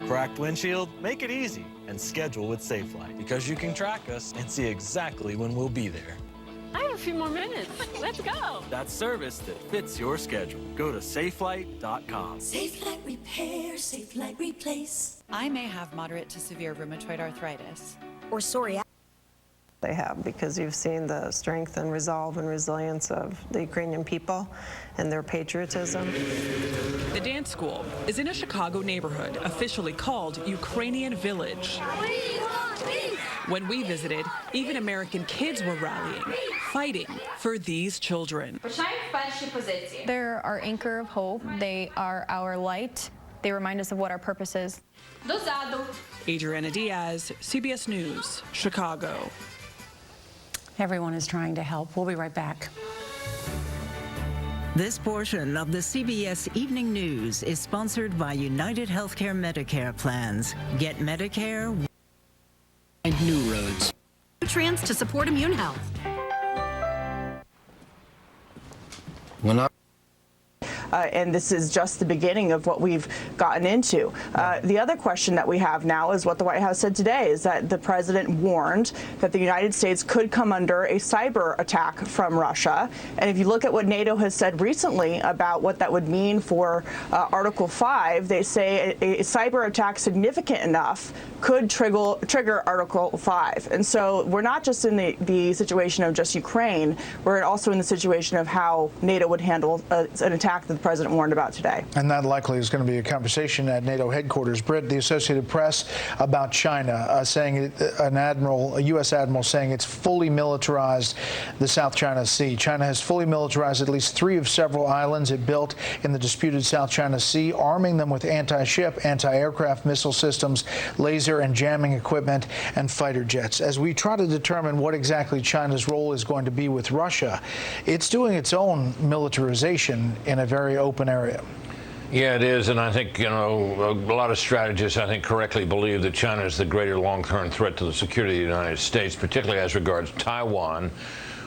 Cracked windshield? Make it easy and schedule with SafeLight, because you can track us and see exactly when we'll be there. I have a few more minutes. Let's go. That's service that fits your schedule. Go to SafeLight.com. SafeLight Repair, SafeLight Replace. I may have moderate to severe rheumatoid arthritis. Or psoriasis. They have, because you've seen the strength and resolve and resilience of the Ukrainian people and their patriotism. The dance school is in a Chicago neighborhood officially called Ukrainian Village. When we visited, even American kids were rallying, fighting for these children. They're our anchor of hope. They are our light. They remind us of what our purpose is. Adriana Diaz, CBS News, Chicago. Everyone is trying to help. We'll be right back. This portion of the CBS Evening News is sponsored by United Healthcare Medicare plans. Get Medicare and new roads. Nutrients to support immune health. And this is just the beginning of what we've gotten into. The other question that we have now is what the White House said today, is that the president warned that the United States could come under a cyber attack from Russia. And if you look at what NATO has said recently about what that would mean for Article 5, they say a cyber attack significant enough could trigger Article 5. And so we're not just in the situation of just Ukraine, we're also in the situation of how NATO would handle an attack that the president warned about today. And that likely is going to be a conversation at NATO headquarters. Britt, the Associated Press about China saying a U.S. admiral saying it's fully militarized the South China Sea. China has fully militarized at least 3 of several islands it built in the disputed South China Sea, arming them with anti-ship, anti-aircraft missile systems, laser and jamming equipment, and fighter jets. As we try to determine what exactly China's role is going to be with Russia, it's doing its own militarization in a very open area. Yeah, it is, and I think, a lot of strategists, I think, correctly believe that China is the greater long-term threat to the security of the United States, particularly as regards Taiwan,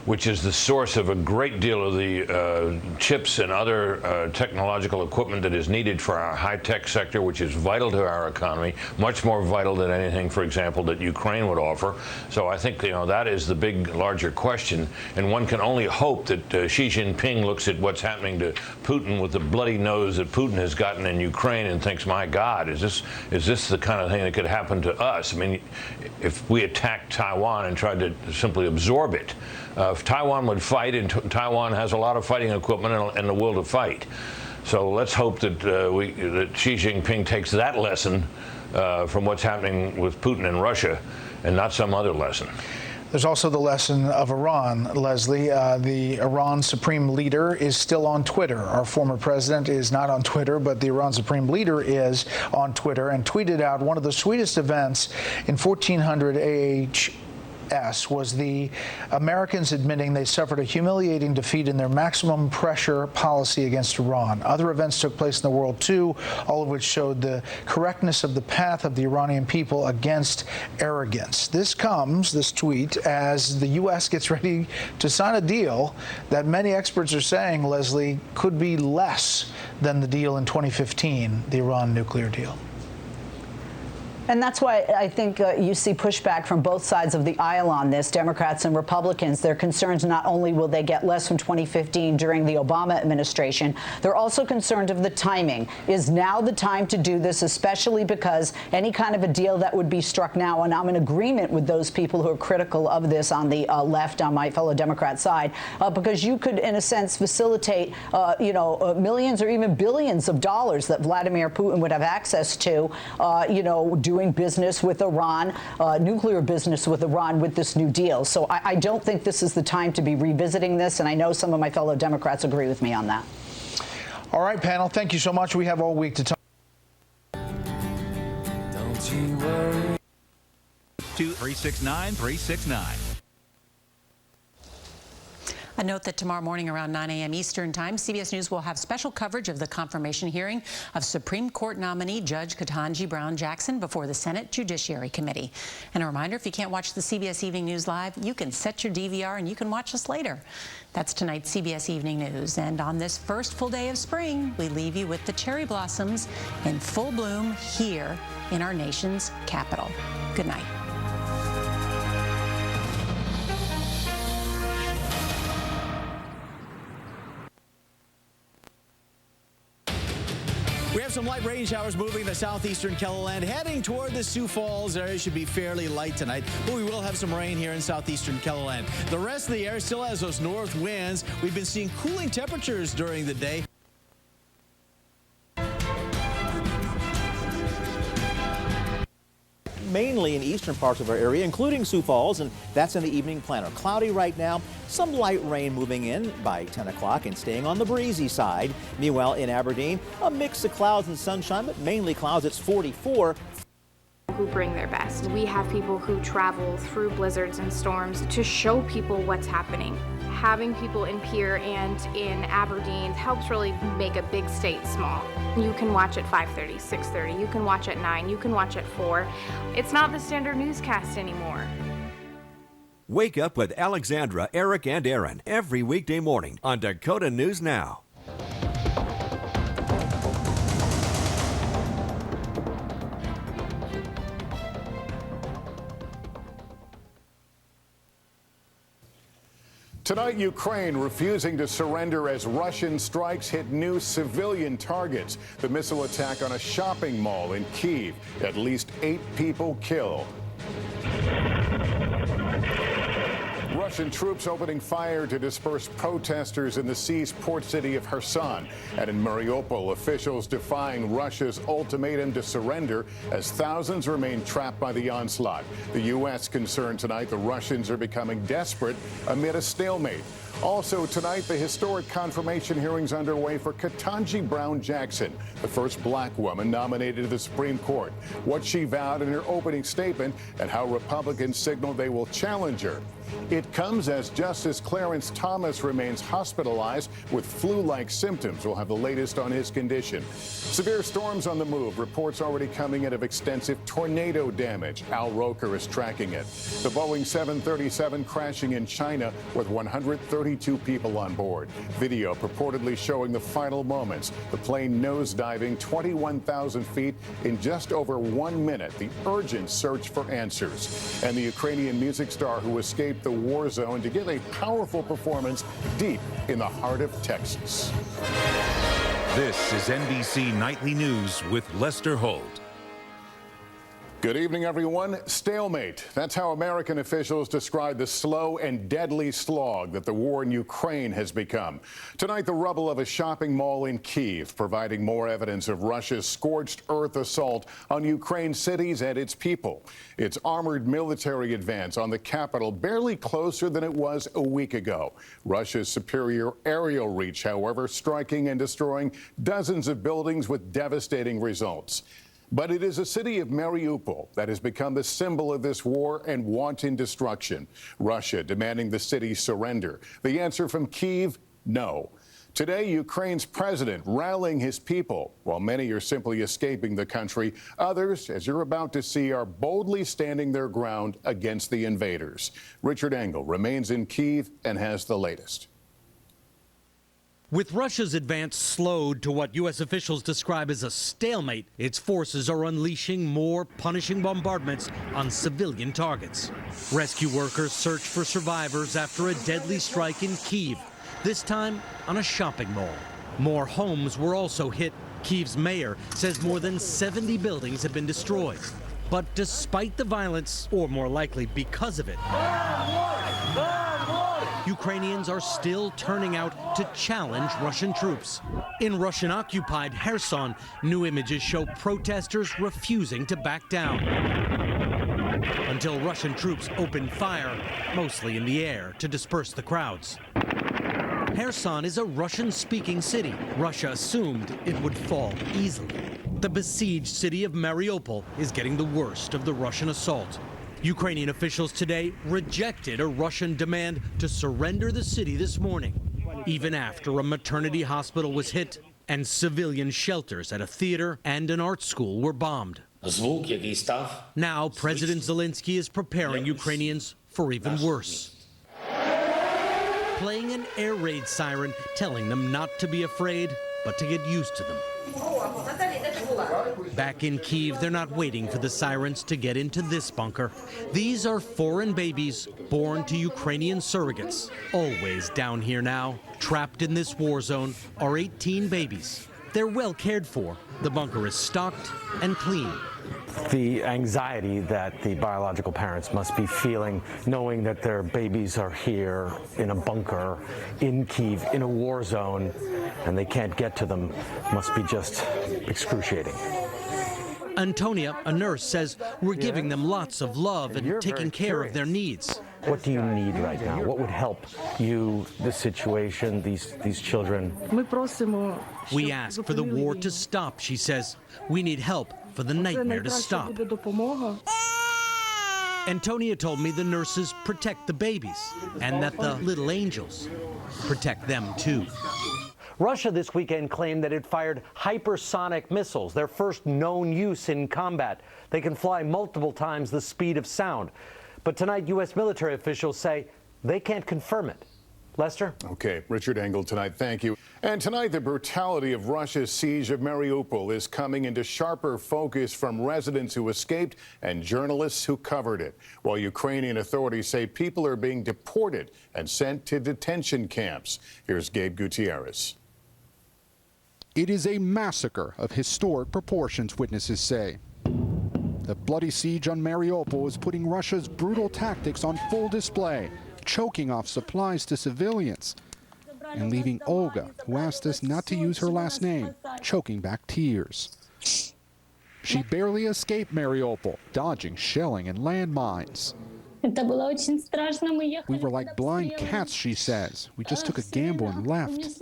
which is the source of a great deal of the chips and other technological equipment that is needed for our high-tech sector, which is vital to our economy, much more vital than anything, for example, that Ukraine would offer. So I think, that is the big, larger question. And one can only hope that Xi Jinping looks at what's happening to Putin with the bloody nose that Putin has gotten in Ukraine and thinks, my God, is this the kind of thing that could happen to us? I mean, if we attacked Taiwan and tried to simply absorb it, if Taiwan would fight, and Taiwan has a lot of fighting equipment and the will to fight. So let's hope that that Xi Jinping takes that lesson from what's happening with Putin in Russia and not some other lesson. There's also the lesson of Iran, Leslie. The Iran Supreme Leader is still on Twitter. Our former president is not on Twitter, but the Iran Supreme Leader is on Twitter and tweeted out one of the sweetest events in 1400 AH was the Americans admitting they suffered a humiliating defeat in their maximum pressure policy against Iran. Other events took place in the world, too, all of which showed the correctness of the path of the Iranian people against arrogance. This tweet, as the U.S. gets ready to sign a deal that many experts are saying, Leslie, could be less than the deal in 2015, the Iran nuclear deal. And that's why I think you see pushback from both sides of the aisle on this, Democrats and Republicans. They're concerned not only will they get less from 2015 during the Obama administration, they're also concerned of the timing. Is now the time to do this, especially because any kind of a deal that would be struck now, and I'm in agreement with those people who are critical of this on the left, on my fellow Democrat side, because you could, in a sense, facilitate, millions or even billions of dollars that Vladimir Putin would have access to, doing business with Iran, nuclear business with Iran with this new deal. So I don't think this is the time to be revisiting this, and I know some of my fellow Democrats agree with me on that. All right, panel, thank you so much. We have all week to talk. Don't you worry. 2-369-369. A note that tomorrow morning around 9 a.m. Eastern Time, CBS News will have special coverage of the confirmation hearing of Supreme Court nominee Judge Ketanji Brown Jackson before the Senate Judiciary Committee. And a reminder, if you can't watch the CBS Evening News live, you can set your DVR and you can watch us later. That's tonight's CBS Evening News. And on this first full day of spring, we leave you with the cherry blossoms in full bloom here in our nation's capital. Good night. We have some light rain showers moving the southeastern KELO heading toward the Sioux Falls area. Should be fairly light tonight, but we will have some rain here in southeastern KELO. The rest of the area still has those north winds. We've been seeing cooling temperatures during the day. Mainly in eastern parts of our area, including Sioux Falls, and that's in the evening planner. Cloudy right now, some light rain moving in by 10 o'clock and staying on the breezy side. Meanwhile, in Aberdeen, a mix of clouds and sunshine, but mainly clouds. It's 44. Who bring their best. We have people who travel through blizzards and storms to show people what's happening. Having people in Pierre and in Aberdeen helps really make a big state small. You can watch at 5:30, 6:30, you can watch at 9, you can watch at 4. It's not the standard newscast anymore. Wake up with Alexandra, Eric, and Aaron every weekday morning on Dakota News Now. Tonight, Ukraine refusing to surrender as Russian strikes hit new civilian targets. The missile attack on a shopping mall in Kyiv. At least 8 people killed. Russian troops opening fire to disperse protesters in the seized port city of Kherson. And in Mariupol, officials defying Russia's ultimatum to surrender as thousands remain trapped by the onslaught. The U.S. concerned tonight the Russians are becoming desperate amid a stalemate. Also tonight, the historic confirmation hearings underway for Ketanji Brown Jackson, the first black woman nominated to the Supreme Court. What she vowed in her opening statement and how Republicans signal they will challenge her. It comes as Justice Clarence Thomas remains hospitalized with flu-like symptoms. We'll have the latest on his condition. Severe storms on the move. Reports already coming in of extensive tornado damage. Al Roker is tracking it. The Boeing 737 crashing in China with 132 people on board. Video purportedly showing the final moments. The plane nosediving 21,000 feet in just over 1 minute. The urgent search for answers. And the Ukrainian music star who escaped the war zone to give a powerful performance deep in the heart of Texas. This is NBC Nightly News with Lester Holt. Good evening, everyone. Stalemate. That's how American officials describe the slow and deadly slog that the war in Ukraine has become. Tonight, the rubble of a shopping mall in Kyiv, providing more evidence of Russia's scorched earth assault on Ukraine's cities and its people. Its armored military advance on the capital barely closer than it was a week ago. Russia's superior aerial reach, however, striking and destroying dozens of buildings with devastating results. But it is a city of Mariupol that has become the symbol of this war and wanton destruction. Russia demanding the city surrender. The answer from Kyiv, no. Today, Ukraine's president rallying his people. While many are simply escaping the country, others, as you're about to see, are boldly standing their ground against the invaders. Richard Engel remains in Kyiv and has the latest. With Russia's advance slowed to what U.S. officials describe as a stalemate, its forces are unleashing more punishing bombardments on civilian targets. Rescue workers search for survivors after a deadly strike in Kyiv, this time on a shopping mall. More homes were also hit. Kyiv's mayor says more than 70 buildings have been destroyed. But despite the violence, or more likely because of it, Ukrainians are still turning out to challenge Russian troops. In Russian-occupied Kherson, new images show protesters refusing to back down until Russian troops opened fire, mostly in the air, to disperse the crowds. Kherson is a Russian-speaking city. Russia assumed it would fall easily. The besieged city of Mariupol is getting the worst of the Russian assault. Ukrainian officials today rejected a Russian demand to surrender the city this morning, even after a maternity hospital was hit and civilian shelters at a theater and an art school were bombed. Now, President Zelenskyy is preparing Ukrainians for even worse, playing an air raid siren, telling them not to be afraid, but to get used to them. Back in Kyiv, they're not waiting for the sirens to get into this bunker. These are foreign babies born to Ukrainian surrogates. Always down here now, trapped in this war zone, are 18 babies. they're well cared for. The bunker is stocked and clean. The anxiety that the biological parents must be feeling, knowing that their babies are here in a bunker in Kyiv, in a war zone, and they can't get to them, must be just excruciating. Antonia, a nurse, says we're giving them lots of love and taking care of their needs. What do you need right now? What would help you, the situation, these children? We ask for the war to stop, she says. We need help for the nightmare to stop. Antonia told me the nurses protect the babies and that the little angels protect them too. Russia this weekend claimed that it fired hypersonic missiles, their first known use in combat. They can fly multiple times the speed of sound. But tonight, U.S. military officials say they can't confirm it. Lester? Okay, Richard Engel tonight, thank you. And tonight, the brutality of Russia's siege of Mariupol is coming into sharper focus from residents who escaped and journalists who covered it, while Ukrainian authorities say people are being deported and sent to detention camps. Here's Gabe Gutierrez. It is a massacre of historic proportions, witnesses say. The bloody siege on Mariupol is putting Russia's brutal tactics on full display, choking off supplies to civilians, and leaving Olga, who asked us not to use her last name, choking back tears. She barely escaped Mariupol, dodging shelling and landmines. We were like blind cats, she says. We just took a gamble and left.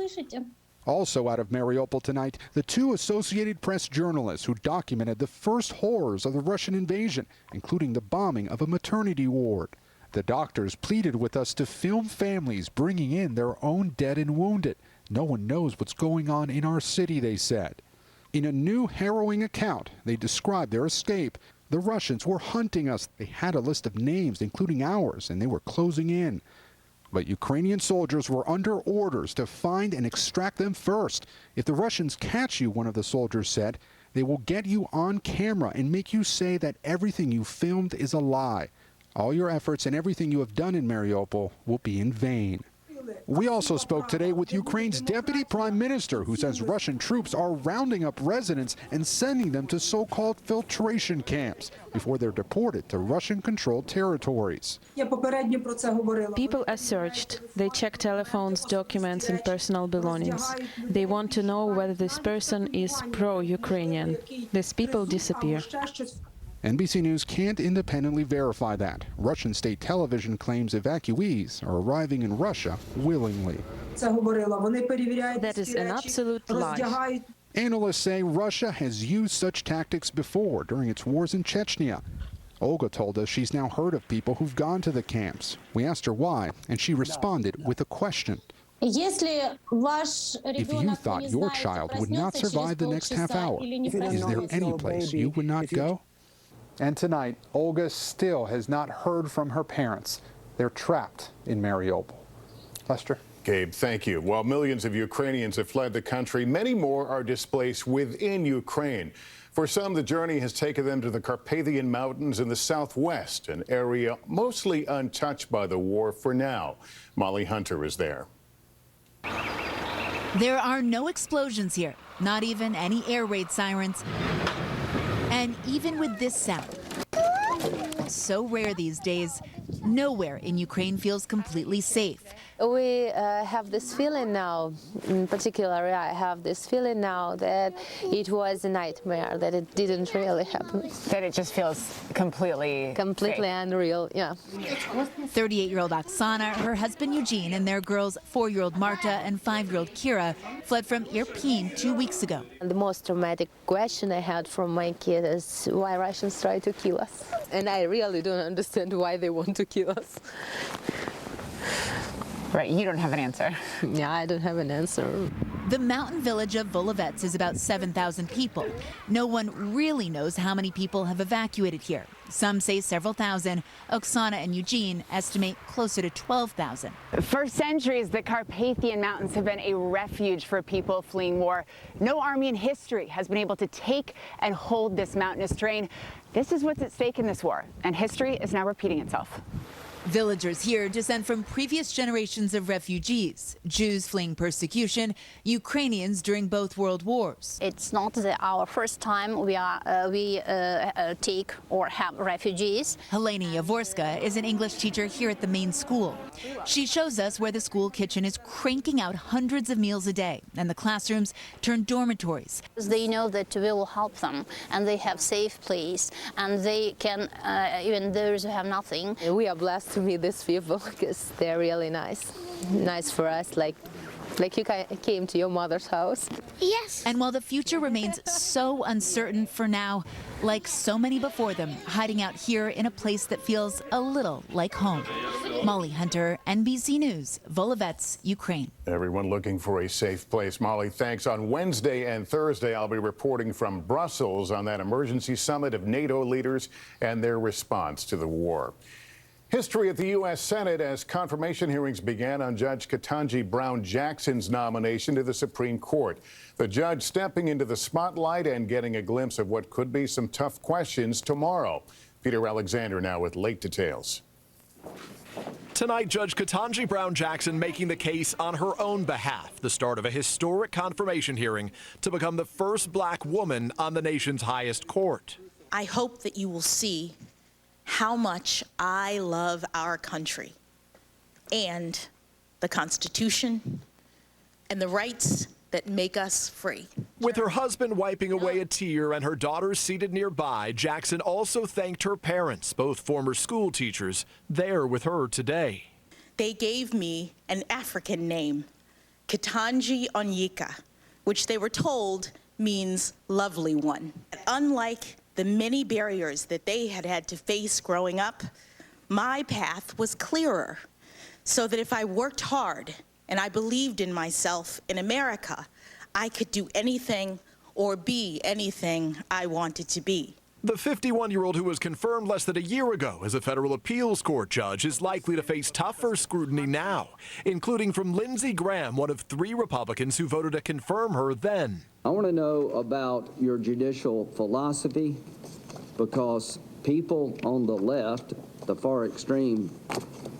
Also out of Mariupol tonight, the two Associated Press journalists who documented the first horrors of the Russian invasion, including the bombing of a maternity ward. The doctors pleaded with us to film families bringing in their own dead and wounded. No one knows what's going on in our city, they said. In a new harrowing account, they described their escape. The Russians were hunting us. They had a list of names, including ours, and they were closing in. But Ukrainian soldiers were under orders to find and extract them first. If the Russians catch you, one of the soldiers said, they will get you on camera and make you say that everything you filmed is a lie. All your efforts and everything you have done in Mariupol will be in vain. We also spoke today with Ukraine's deputy prime minister, who says Russian troops are rounding up residents and sending them to so-called filtration camps before they're deported to Russian-controlled territories. People are searched. They check telephones, documents, and personal belongings. They want to know whether this person is pro-Ukrainian. These people disappear. NBC News can't independently verify that. Russian state television claims evacuees are arriving in Russia willingly. That is an absolute lie. Analysts say Russia has used such tactics before during its wars in Chechnya. Olga told us she's now heard of people who've gone to the camps. We asked her why, and she responded with a question. If you thought your child would not survive the next half hour, is there any place you would not go? And tonight, Olga still has not heard from her parents. They're trapped in Mariupol. Lester? Gabe, thank you. While millions of Ukrainians have fled the country, many more are displaced within Ukraine. For some, the journey has taken them to the Carpathian Mountains in the southwest, an area mostly untouched by the war for now. Molly Hunter is there. There are no explosions here, not even any air raid sirens. And even with this sound, so rare these days, nowhere in Ukraine feels completely safe. We have this feeling now, in particular, I have this feeling now that it was a nightmare, that it didn't really happen. That it just feels completely safe. Unreal, yeah. 38-year-old Oksana, her husband Eugene, and their girls, 4-year-old Marta and 5-year-old Kira, fled from Irpin 2 weeks ago. The most traumatic question I had from my kid is why Russians try to kill us. And I really don't understand why they want to kill us. Right, you don't have an answer. Yeah, I don't have an answer. The mountain village of Volovets is about 7,000 people. No one really knows how many people have evacuated here. Some say several thousand. Oksana and Eugene estimate closer to 12,000. For centuries, the Carpathian Mountains have been a refuge for people fleeing war. No army in history has been able to take and hold this mountainous terrain. This is what's at stake in this war, and history is now repeating itself. Villagers here descend from previous generations of refugees, Jews fleeing persecution, Ukrainians during both world wars. It's not our first time we take or have refugees. Helena Yavorska is an English teacher here at the main school. She shows us where the school kitchen is cranking out hundreds of meals a day, and the classrooms turn dormitories. They know that we will help them, and they have safe place, and they can, even those who have nothing. We are blessed to meet these people because they're really nice. Nice for us, like you came to your mother's house. Yes. And while the future remains so uncertain for now, like so many before them, hiding out here in a place that feels a little like home. Molly Hunter, NBC News, Volovets, Ukraine. Everyone looking for a safe place. Molly, thanks. On Wednesday and Thursday, I'll be reporting from Brussels on that emergency summit of NATO leaders and their response to the war. History at the U.S. Senate as confirmation hearings began on Judge Ketanji Brown Jackson's nomination to the Supreme Court. The judge stepping into the spotlight and getting a glimpse of what could be some tough questions tomorrow. Peter Alexander now with late details. Tonight, Judge Ketanji Brown Jackson making the case on her own behalf, the start of a historic confirmation hearing to become the first black woman on the nation's highest court. I hope that you will see how much I love our country and the Constitution and the rights that make us free. With her husband wiping away a tear and her daughters seated nearby, Jackson also thanked her parents, both former school teachers, there with her today. They gave me an African name, Ketanji Onyeka, which they were told means lovely one. Unlike the many barriers that they had to face growing up, my path was clearer, so that if I worked hard and I believed in myself in America, I could do anything or be anything I wanted to be. The 51-year-old who was confirmed less than a year ago as a federal appeals court judge is likely to face tougher scrutiny now, including from Lindsey Graham, one of 3 Republicans who voted to confirm her then. I want to know about your judicial philosophy, because people on the left, the far extreme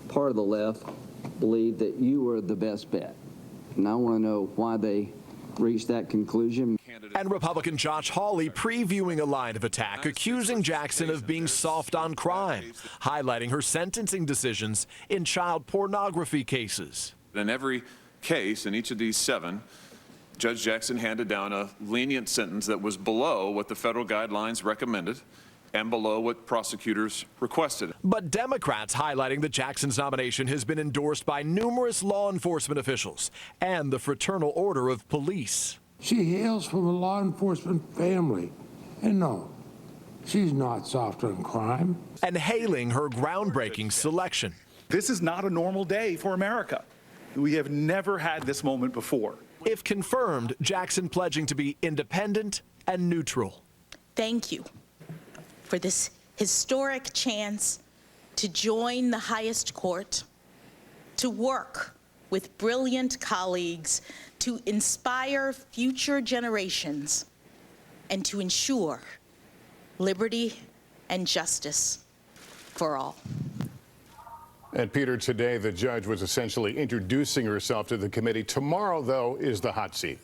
part of the left, believe that you are the best bet. And I want to know why they reached that conclusion. And Republican Josh Hawley previewing a line of attack, accusing Jackson of being soft on crime, highlighting her sentencing decisions in child pornography cases. In every case, in each of these 7, Judge Jackson handed down a lenient sentence that was below what the federal guidelines recommended and below what prosecutors requested. But Democrats highlighting that Jackson's nomination has been endorsed by numerous law enforcement officials and the Fraternal Order of Police. She hails from a law enforcement family, and no, she's not soft on crime. And hailing her groundbreaking selection. This is not a normal day for America. We have never had this moment before. If confirmed, Jackson pledging to be independent and neutral. Thank you for this historic chance to join the highest court, to work with brilliant colleagues, to inspire future generations, and to ensure liberty and justice for all. And Peter, today the judge was essentially introducing herself to the committee. Tomorrow, though, is the hot seat.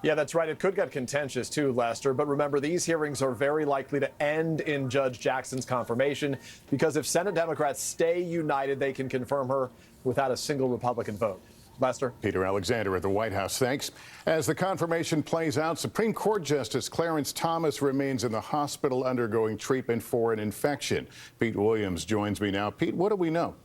Yeah, that's right. It could get contentious too, Lester. But remember, these hearings are very likely to end in Judge Jackson's confirmation, because if Senate Democrats stay united, they can confirm her without a single Republican vote. Lester. Peter Alexander at the White House. Thanks. As the confirmation plays out, Supreme Court Justice Clarence Thomas remains in the hospital undergoing treatment for an infection. Pete Williams joins me now. Pete, what do we know?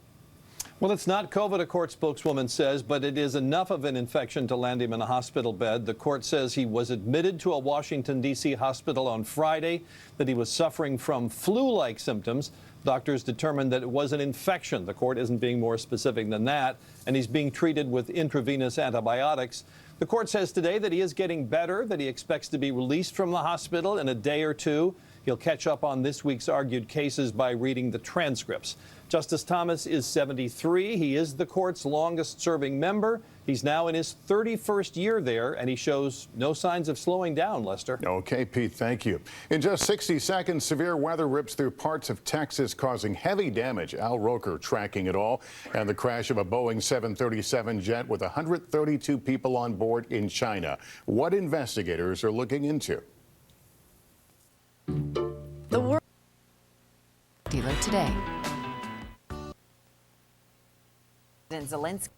Well, it's not COVID, a court spokeswoman says, but it is enough of an infection to land him in a hospital bed. The court says he was admitted to a Washington, D.C. hospital on Friday, that he was suffering from flu-like symptoms. Doctors determined that it was an infection. The court isn't being more specific than that, and he's being treated with intravenous antibiotics. The court says today that he is getting better, that he expects to be released from the hospital in a day or two. He'll catch up on this week's argued cases by reading the transcripts. Justice Thomas is 73. He is the court's longest-serving member. He's now in his 31st year there, and he shows no signs of slowing down, Lester. Okay, Pete, thank you. In just 60 seconds, severe weather rips through parts of Texas, causing heavy damage. Al Roker tracking it all. And the crash of a Boeing 737 jet with 132 people on board in China. What investigators are looking into. The world dealer today. Zelenskyy.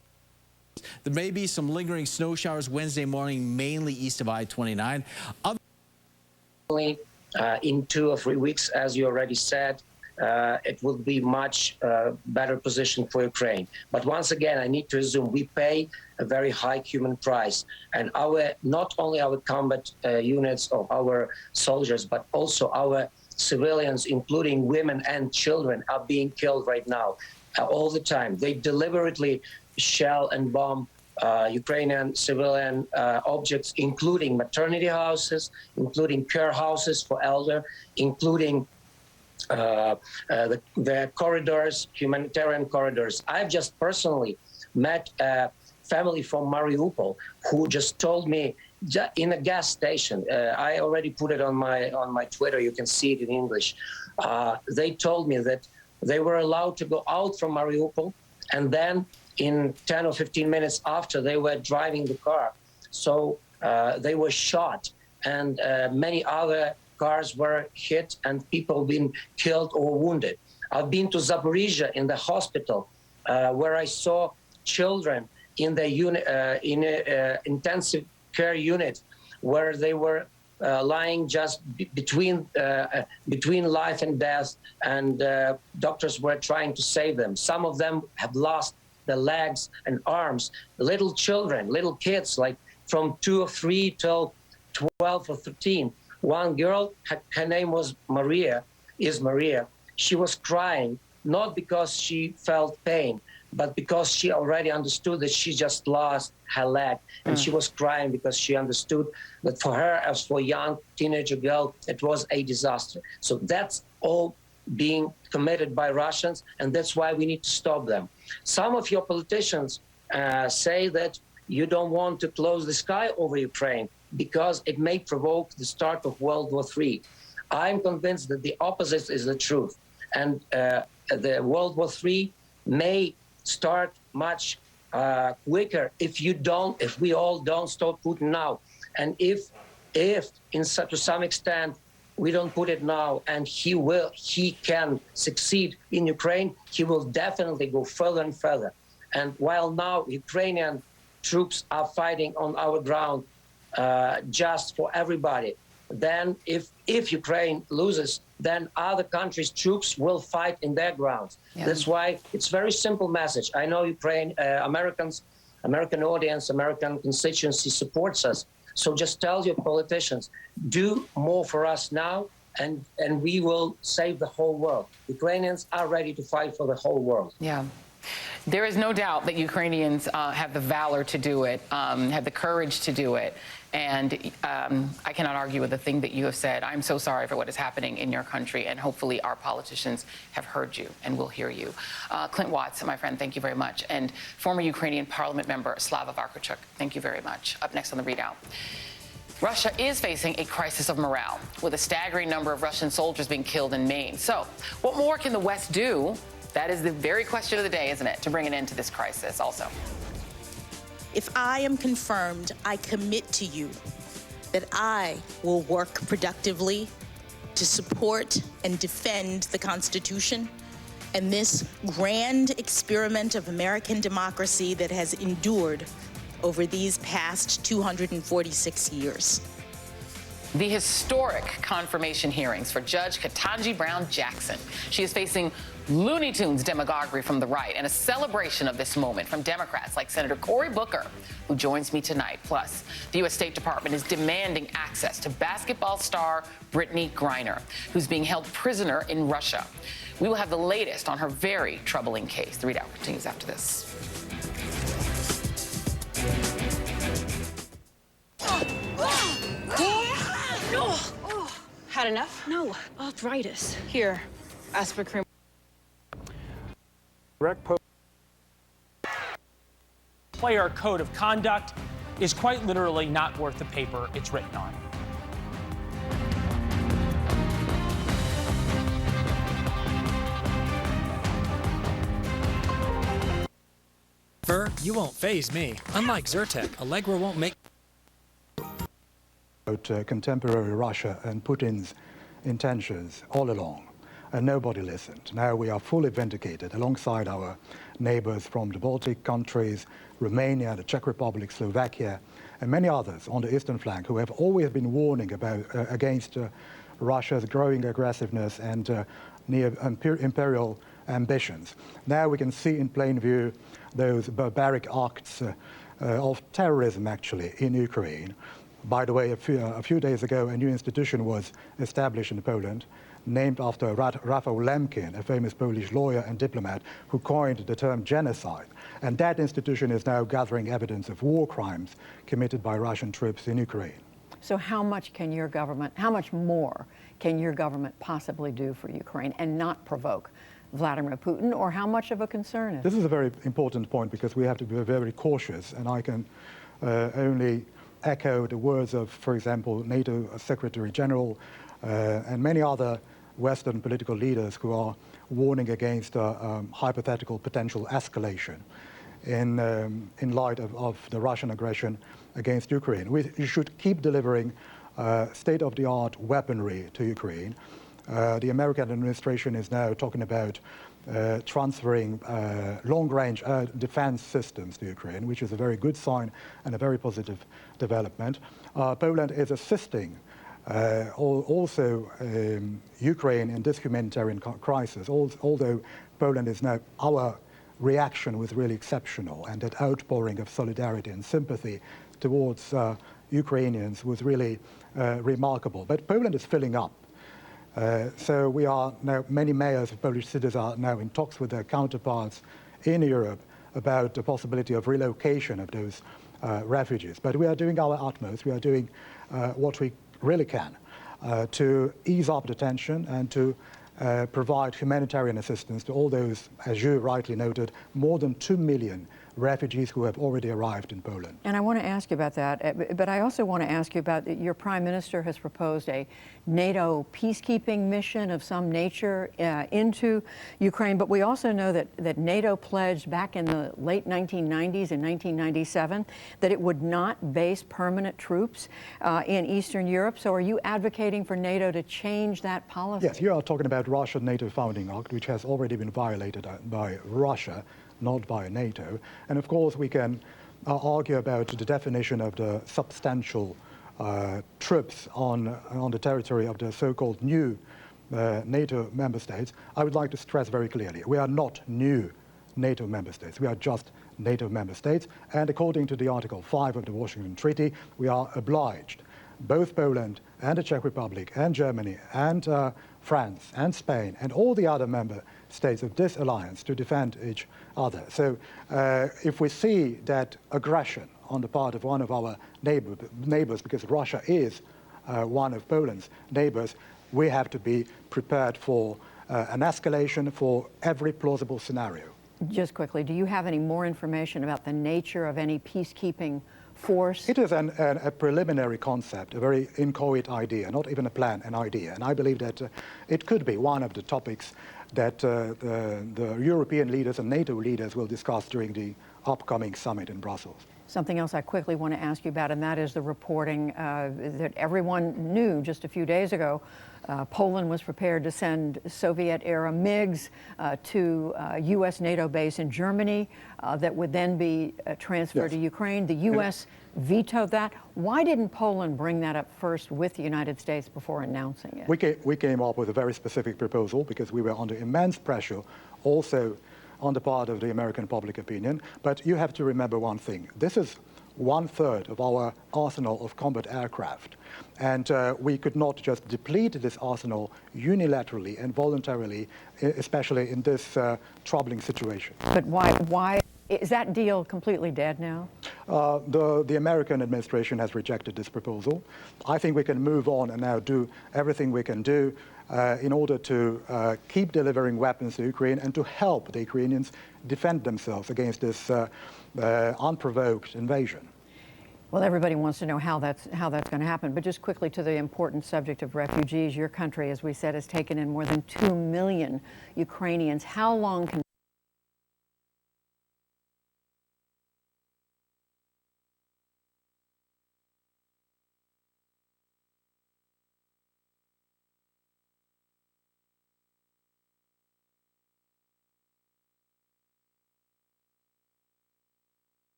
There may be some lingering snow showers Wednesday morning, mainly east of I-29. In 2 or 3 weeks, as you already said, it will be much better position for Ukraine. But once again, I need to assume we pay a very high human price. And not only our combat units of our soldiers, but also our civilians, including women and children, are being killed right now. All the time. They deliberately shell and bomb Ukrainian civilian objects, including maternity houses, including care houses for elder, including the corridors, humanitarian corridors. I've just personally met a family from Mariupol who just told me in a gas station. I already put it on my Twitter. You can see it in English. They told me that they were allowed to go out from Mariupol, and then in 10 or 15 minutes after, they were driving the car. So they were shot, and many other cars were hit, and people been killed or wounded. I've been to Zaporizhia in the hospital, where I saw children in the intensive care unit, where they were lying just between life and death, and doctors were trying to save them. Some of them have lost their legs and arms. Little children, little kids, like from 2 or 3 till 12 or 13. One girl, her name was Maria. She was crying, not because she felt pain, but because she already understood that she just lost her leg. And she was crying because she understood that for her, as for a young teenager girl, it was a disaster. So that's all being committed by Russians, and that's why we need to stop them. Some of your politicians say that you don't want to close the sky over Ukraine because it may provoke the start of World War III. I'm convinced that the opposite is the truth. And the World War III may start much quicker if we all don't stop Putin now. And if to some extent we don't put it now, and he can succeed in Ukraine, he will definitely go further and further. And while now Ukrainian troops are fighting on our ground just for everybody, then if Ukraine loses, then other countries' troops will fight in their grounds. Yeah. That's why it's a very simple message. I know American audience, American constituency supports us. So just tell your politicians, do more for us now, and we will save the whole world. Ukrainians are ready to fight for the whole world. Yeah. There is no doubt that Ukrainians have the valor to do it, have the courage to do it. And I cannot argue with the thing that you have said. I'm so sorry for what is happening in your country, and hopefully our politicians have heard you and will hear you. Clint Watts, my friend, thank you very much. And former Ukrainian parliament member Slava Vakarchuk, thank you very much. Up next on the ReadOut. Russia is facing a crisis of morale, with a staggering number of Russian soldiers being killed in Maine. So what more can the West do? That is the very question of the day, isn't it, to bring an end to this crisis also. If I am confirmed, I commit to you that I will work productively to support and defend the Constitution and this grand experiment of American democracy that has endured over these past 246 years. The historic confirmation hearings for Judge Ketanji Brown Jackson. She is facing Looney Tunes demagoguery from the right and a celebration of this moment from Democrats like Senator Cory Booker, who joins me tonight. Plus, the U.S. State Department is demanding access to basketball star Brittany Griner, who's being held prisoner in Russia. We will have the latest on her very troubling case. The ReadOut continues after this. Had enough? No, arthritis. Here, aspirin. Player code of conduct is quite literally not worth the paper it's written on. You won't faze me. Unlike Zyrtec, Allegra won't make... About contemporary Russia and Putin's intentions all along, and nobody listened. Now we are fully vindicated alongside our neighbors from the Baltic countries, Romania, the Czech Republic, Slovakia, and many others on the eastern flank who have always been warning about against Russia's growing aggressiveness and imperial ambitions. Now we can see in plain view those barbaric acts of terrorism, actually, in Ukraine. By the way, a few days ago, a new institution was established in Poland, named after Rafał Lemkin, a famous Polish lawyer and diplomat who coined the term genocide. And that institution is now gathering evidence of war crimes committed by Russian troops in Ukraine. So how much can your government, how much more can your government possibly do for Ukraine and not provoke Vladimir Putin, or how much of a concern is it? This is a very important point because we have to be very cautious, and I can only echo the words of, for example, NATO Secretary General and many other Western political leaders who are warning against hypothetical potential escalation in light of the Russian aggression against Ukraine. We should keep delivering state-of-the-art weaponry to Ukraine. The American administration is now talking about transferring long-range defense systems to Ukraine, which is a very good sign and a very positive development. Poland is assisting also Ukraine in this humanitarian crisis, although Poland is now, our reaction was really exceptional, and that outpouring of solidarity and sympathy towards Ukrainians was really remarkable. But Poland is filling up. So we are now, many mayors of Polish cities are now in talks with their counterparts in Europe about the possibility of relocation of those refugees. But we are doing our utmost. We are doing what we really can to ease up the tension and to provide humanitarian assistance to all those, as you rightly noted, more than 2 million refugees who have already arrived in Poland. And I want to ask you about that, but I also want to ask you about, your Prime Minister has proposed a NATO peacekeeping mission of some nature into Ukraine, but we also know that NATO pledged back in the late 1990s, in 1997, that it would not base permanent troops in Eastern Europe. So are you advocating for NATO to change that policy? Yes, you are talking about Russian-NATO Founding Act, which has already been violated by Russia, not by NATO. And of course, we can argue about the definition of the substantial troops on the territory of the so-called new NATO member states. I would like to stress very clearly, we are not new NATO member states. We are just NATO member states. And according to the Article 5 of the Washington Treaty, we are obliged, both Poland and the Czech Republic and Germany and France and Spain and all the other member states of this alliance, to defend each other. So if we see that aggression on the part of one of our neighbors, because Russia is one of Poland's neighbors, we have to be prepared for an escalation for every plausible scenario. Just quickly, do you have any more information about the nature of any peacekeeping force? It is a preliminary concept, a very inchoate idea, not even a plan, an idea. And I believe that it could be one of the topics that the European leaders and NATO leaders will discuss during the upcoming summit in Brussels. Something else I quickly want to ask you about, and that is the reporting that everyone knew just a few days ago. Poland was prepared to send Soviet-era MiGs to a U.S. NATO base in Germany that would then be transferred to Ukraine. The U.S. vetoed that. Why didn't Poland bring that up first with the United States before announcing it? We came up with a very specific proposal because we were under immense pressure also on the part of the American public opinion. But you have to remember one thing. This is 1/3 of our arsenal of combat aircraft. And we could not just deplete this arsenal unilaterally and voluntarily, especially in this troubling situation. But why Is that deal completely dead now? The American administration has rejected this proposal. I think we can move on and now do everything we can do in order to keep delivering weapons to Ukraine and to help the Ukrainians defend themselves against this unprovoked invasion. Well, everybody wants to know how that's going to happen. But just quickly to the important subject of refugees, your country, as we said, has taken in more than 2 million Ukrainians. How long can